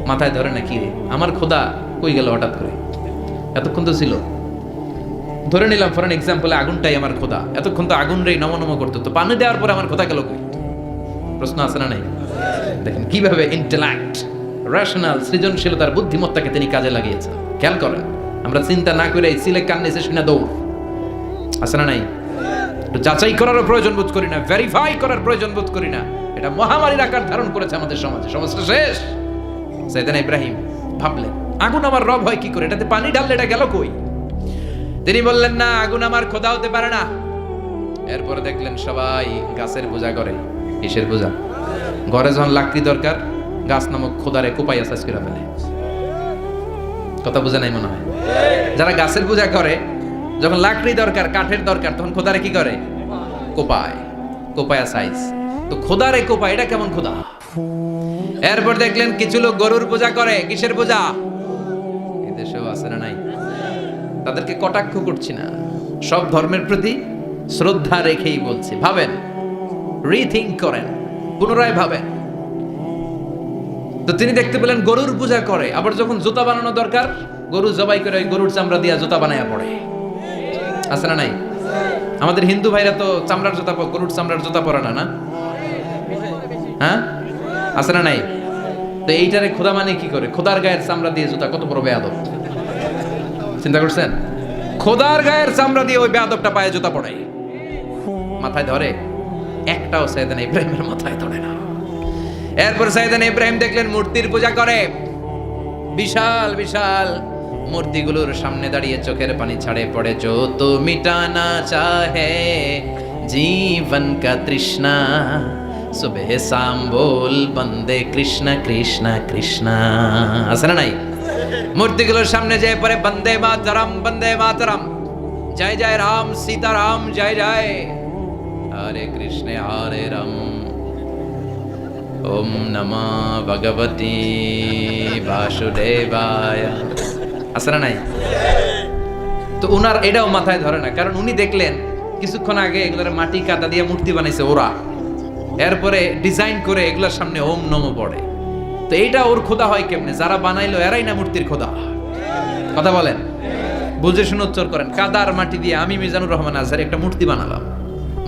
মাথায় ধরে না, কি রে আমার খোদা কই গেল হঠাৎ করে? এতক্ষণ তো ছিল। ধরে নিলাম ফর এক্সাম্পলে আগুনটাই আমার খোদা। এতক্ষণ তো আগুন রে নম নম করতো, তো পানি দেওয়ার পরে আমার খোদা গেল কই? প্রশ্ন আছে না নাই? দেখেন কিভাবে ইন্টেলেক্ট, রেশনাল, সৃজনশীলতার বুদ্ধিমত্তাকে তিনি কাজে লাগিয়েছেন। খেয়াল করেন, আমরা চিন্তা না করে সিলে কান্নে এসে শুনে দৌড়। আছে না নাই? যাচাই করারও প্রয়োজন বোধ করি না, ভেরিফাই করার প্রয়োজন বোধ করি না। এটা মহামারীর আকার ধারণ করেছে আমাদের সমাজে। সমাজটা শেষ। সাইয়েদনা ইব্রাহিম ভাবলেন, আগুন আমার রব হয় কি করে? এটাতে পানি ঢাললে এটা গেল কই? তিনি বললেন, না, আগুন আমার খোদা হতে পারে না। এরপরে দেখলেন সবাই গাছের পূজা করে। কিসের পূজা? ঘরে যখন লাকড়ি দরকার, গাছ নামক খোদারে কোপাইয়া সাজ করে ফেলে। কথা বোঝা নাই মনে হয়? যারা গাছের পূজা করে যখন লাকড়ি দরকার, কাঠের দরকার, তখন খোদারে কি করে? কোপায়, কোপায়া সাইজ। তো খোদারে কোপায়, এটা কেমন খোদা? এরপর দেখলেন কিছু লোক গরুর পূজা করে। কিসের পূজা? এদেশেও আছে না নাই? তাদেরকে কটাক্ষ করছি না, সব ধর্মের প্রতি শ্রদ্ধা রেখেই বলছি। ভাবেন, রিথিঙ্ক করেন, পুনরায় ভাবেন। তো তিনি দেখতে পেলেন গরুর পূজা করে, আবার যখন জুতা বানানো দরকার, গরু জবাই করে ওই গরুর চামড়া দিয়া জুতা বানায়া পড়ে। আছে না নাই? আমাদের হিন্দু ভাইরা তো চামড়ার জুতা, গরুর চামড়ার জুতা পরে না, না? হ্যাঁ, আছে না নাই? তো এইটারে খোদা মানে কি করে? খোদার গায়ের চামড়া দিয়ে জুতা, কত বড় বেয়াদব! চিন্তা করছেন? খোদার গায়ের চামড়া দিয়ে ওই বেয়াদবটা পায়ে জুতা পড়ে, মাথায় ধরে? একটাও সাইয়েদনা ইব্রাহিমের মাথায় ধরে না। এরপর সাইয়েদনা ইব্রাহিম দেখলেন মূর্তির পূজা করে। বিশাল বিশাল মূর্তিগুলোর সামনে দাঁড়িয়ে চোখের পানি ছাড়ে পড়ে। जो तो मिटाना चाहे जीवन का तृष्णा सुबह शाम बोल बंदे कृष्ण कृष्ण कृष्ण। আছে না নাই? মূর্তিগুলোর সামনে যায় পরে বন্দে মাতরম, বন্দে মাতরম, জয় জয় রাম সীতারাম, জয় জয় হরে কৃষ্ণ হরে রাম, ওম নমঃ ভগবতী বাসুদেবায়। আছে না নাই? তো উনার এটাও মাথায় ধরে না, কারণ উনি দেখলেন কিছুক্ষণ আগে এগুলোর মাটি কাদা দিয়ে মূর্তি বানাইছে ওরা, এরপরে ডিজাইন করে এগুলোর সামনে ওম নমঃ পড়ে। তো এইটা ওর খোদা হয় কেমনে? যারা বানাইলো এরাই না মূর্তির খোদা। কথা বলেন, বুঝে শুনে উচ্চারণ করেন। কাদার মাটি দিয়ে আমি মিজানুর রহমান আজহারি একটা মূর্তি বানালাম,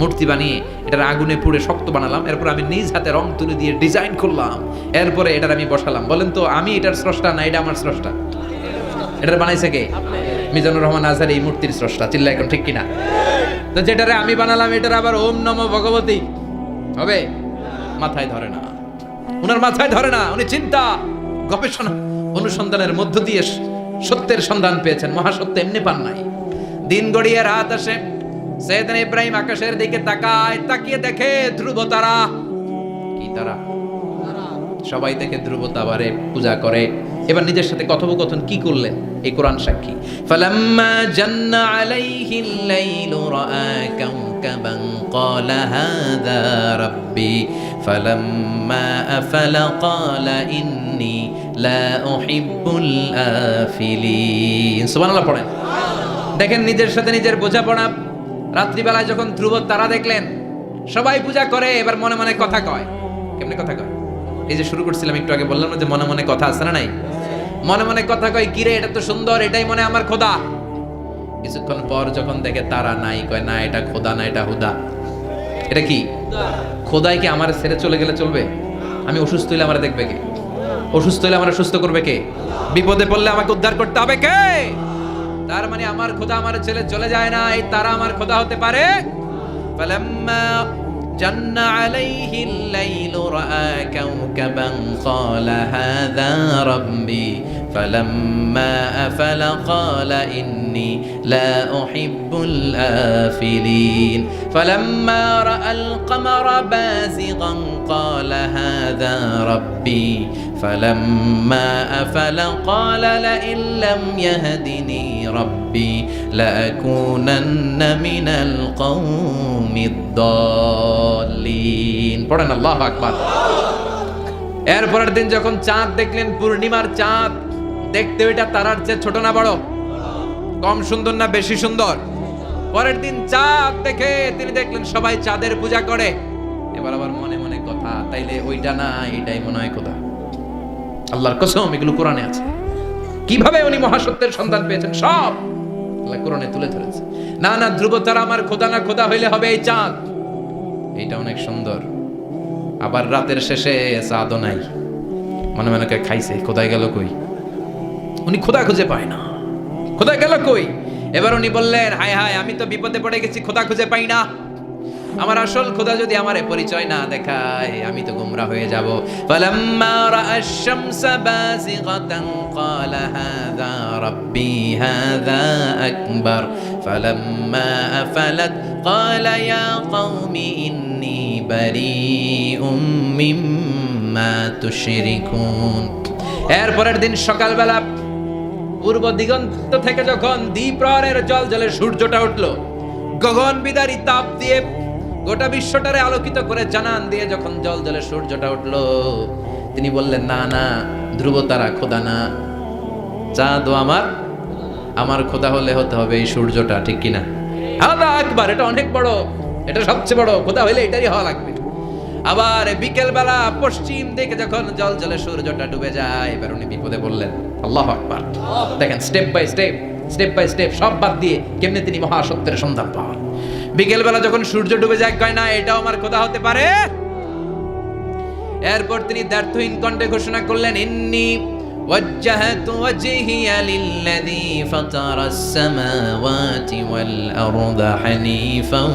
মূর্তি বানিয়ে এটার আগুনে পুড়ে শক্ত বানালাম, এরপর আমি নিজ হাতে রং তুলে দিয়ে ডিজাইন করলাম, এরপরে এটার আমি বসালাম। বলেন তো আমি এটার স্রষ্টা না এটা আমার স্রষ্টা? এটার বানাইছে কে? মিজানুর রহমান আজহারি এই মূর্তির স্রষ্টা। চিল্লা এখন ঠিক কিনা? তো যেটারে আমি বানালাম এটার আবার ওম নমঃ ভগবতী হবে? মাথায় ধরে না, উনার মাথায় ধরে না। উনি চিন্তা গবেষণা অনুসন্ধানের মধ্য দিয়ে সত্যের সন্ধান পেয়েছেন। মহাসত্য এমনি পান নাই। দিন গড়িয়ে রাত আসে, সাইয়েদনা ইব্রাহিম আকাশের দিকে তাকায়, তাকিয়ে দেখে ধ্রুব তারা। কি তারা? সবাই দেখে ধ্রুব তারারে পূজা করে। এবার নিজের সাথে কথোপকথন কি করলেন এই কোরআন সাক্ষী। ফালাম্মা জান্না আলাইহিল লাইলু রাআ কাওকাবান ক্বালা হাযা রাব্বি ফালাম্মা আফালা ক্বালা ইন্নী লা উহিব্বুল আফিলিন। সুবহানাল্লাহ পড়েন। দেখেন নিজের সাথে নিজের বোঝাপড়া। রাত্রিবেলায় যখন ধ্রুব তারা দেখলেন, সবাই পূজা করে, এবার মনে মনে কথা কয়। কেমনে কথা কয়? এই যে শুরু করছিলাম একটু আগে, বললাম না যে মনে মনে কথা আছে না নাই? মনে মনে কথা কয়, কিরে এটা তো সুন্দর, এটাই মনে আমার খোদা। কিছুক্ষণ পর যখন দেখে তারা নাই, কয় না এটা খোদা না, এটা হুদা। এটা কি খোদাই? কি আমার ছেড়ে চলে গেলে চলবে? আমি অসুস্থ হইলে আমার দেখবে কে? অসুস্থ হইলে আমার সুস্থ করবে কে? বিপদে পড়লে আমাকে উদ্ধার করতে হবে কে? তার মানে আমার খোদা আমার ছেলে চলে যায় না, এই তারা আমার খোদা হতে পারে। ফালাম্মা জান্না আলাইহিল লাইলু রাআ কাওকাবান ক্বালা হাযা রাব্বি ফালাম্মা আফালা ক্বালা ইন্নী লা উহিব্বুল আফিলিন ফালাম্মা রাআল কমারা বাযিগান ক্বালা হাযা রাব্বি فلما أفل قال لئن لم يهدني ربي لأكونن من القوم الضالين। পড়েন আল্লাহু আকবার। এরপরের দিন যখন চাঁদ দেখলেন, পূর্ণিমার চাঁদ, দেখতে ওইটা তারার চেয়ে ছোট না বড়? কম সুন্দর না বেশি সুন্দর? পরের দিন চাঁদ দেখে তিনি দেখলেন সবাই চাঁদের পূজা করে। এবার আবার মনে মনে কথা, তাইলে ওইটা না এটাই মনে হয় খোদা। আল্লাহর কসম, এগুলো কোরআনে আছে। কিভাবে উনি মহাসত্যের সন্ধান পেয়েছেন সব আল্লাহ কোরআনে তুলে ধরেছে। না না, ধ্রুব তারা আমার খোদা না, খোদা হইলে হবে এই চাঁদ। এইটা অনেক সুন্দর। আবার রাতের শেষে চাঁদও নাই, মনে মনে খাইছে, খোদায় গেল কই? উনি খোদা খুঁজে পায় না, খোদা গেল কই? এবার উনি বললেন, হায় হায়, আমি তো বিপদে পড়ে গেছি, খোদা খুঁজে পাই না। আমার আসল খোদা যদি আমারে পরিচয় না দেখায়, আমি তো গোমরাহ হয়ে যাব। ফালাম্মা রাআশ শামসা বাযিগাতান ক্বালা হাযা রাব্বি হাযা আকবার ফালাম্মা আফালাত ক্বালা ইয়া কওমি ইন্নী বারীউম মিম্মা তুশরিকুন। এরপরের দিন সকালবেলা পূর্ব দিগন্ত থেকে যখন দ্বিপ্রহরের জলে সূর্যটা উঠলো, গগন বিদারী তাপ দিয়ে গোটা বিশ্বটারে আলোকিত করে জানান দিয়ে যখন জলে সূর্যটা উঠলো, তিনি বললেন, না না, ধ্রুব তারা খোদা না, চাঁদ আমার খোদা হলে হতে হবে এই সূর্যটা, ঠিক কিনা? আল্লাহু আকবার, এটা অনেক বড়, এটা সবচেয়ে বড়, খোদা হইলে এটারই হওয়া লাগবে। আবার বিকেল বেলা পশ্চিম দিকে যখন জলে সূর্যটা ডুবে যায়, এবার উনি বিপদে বললেন। আল্লাহু আকবার। দেখেন, স্টেপ বাই স্টেপ সব বাদ দিয়ে কেমনে তিনি মহাসত্যের সন্ধান পান। বিকেল বেলা যখন সূর্য ডুবে যায়, কয় না এটাও আমার খোদা হতে পারে। এরপর তিনি দ্ব্যর্থহীন কণ্ঠে ঘোষণা করলেন, ইন্নী ওয়াজ্জাহতু ওয়াজহিয়া লিল্লাযী ফাতারাস সামাওয়াতি ওয়াল আরদা হানিফান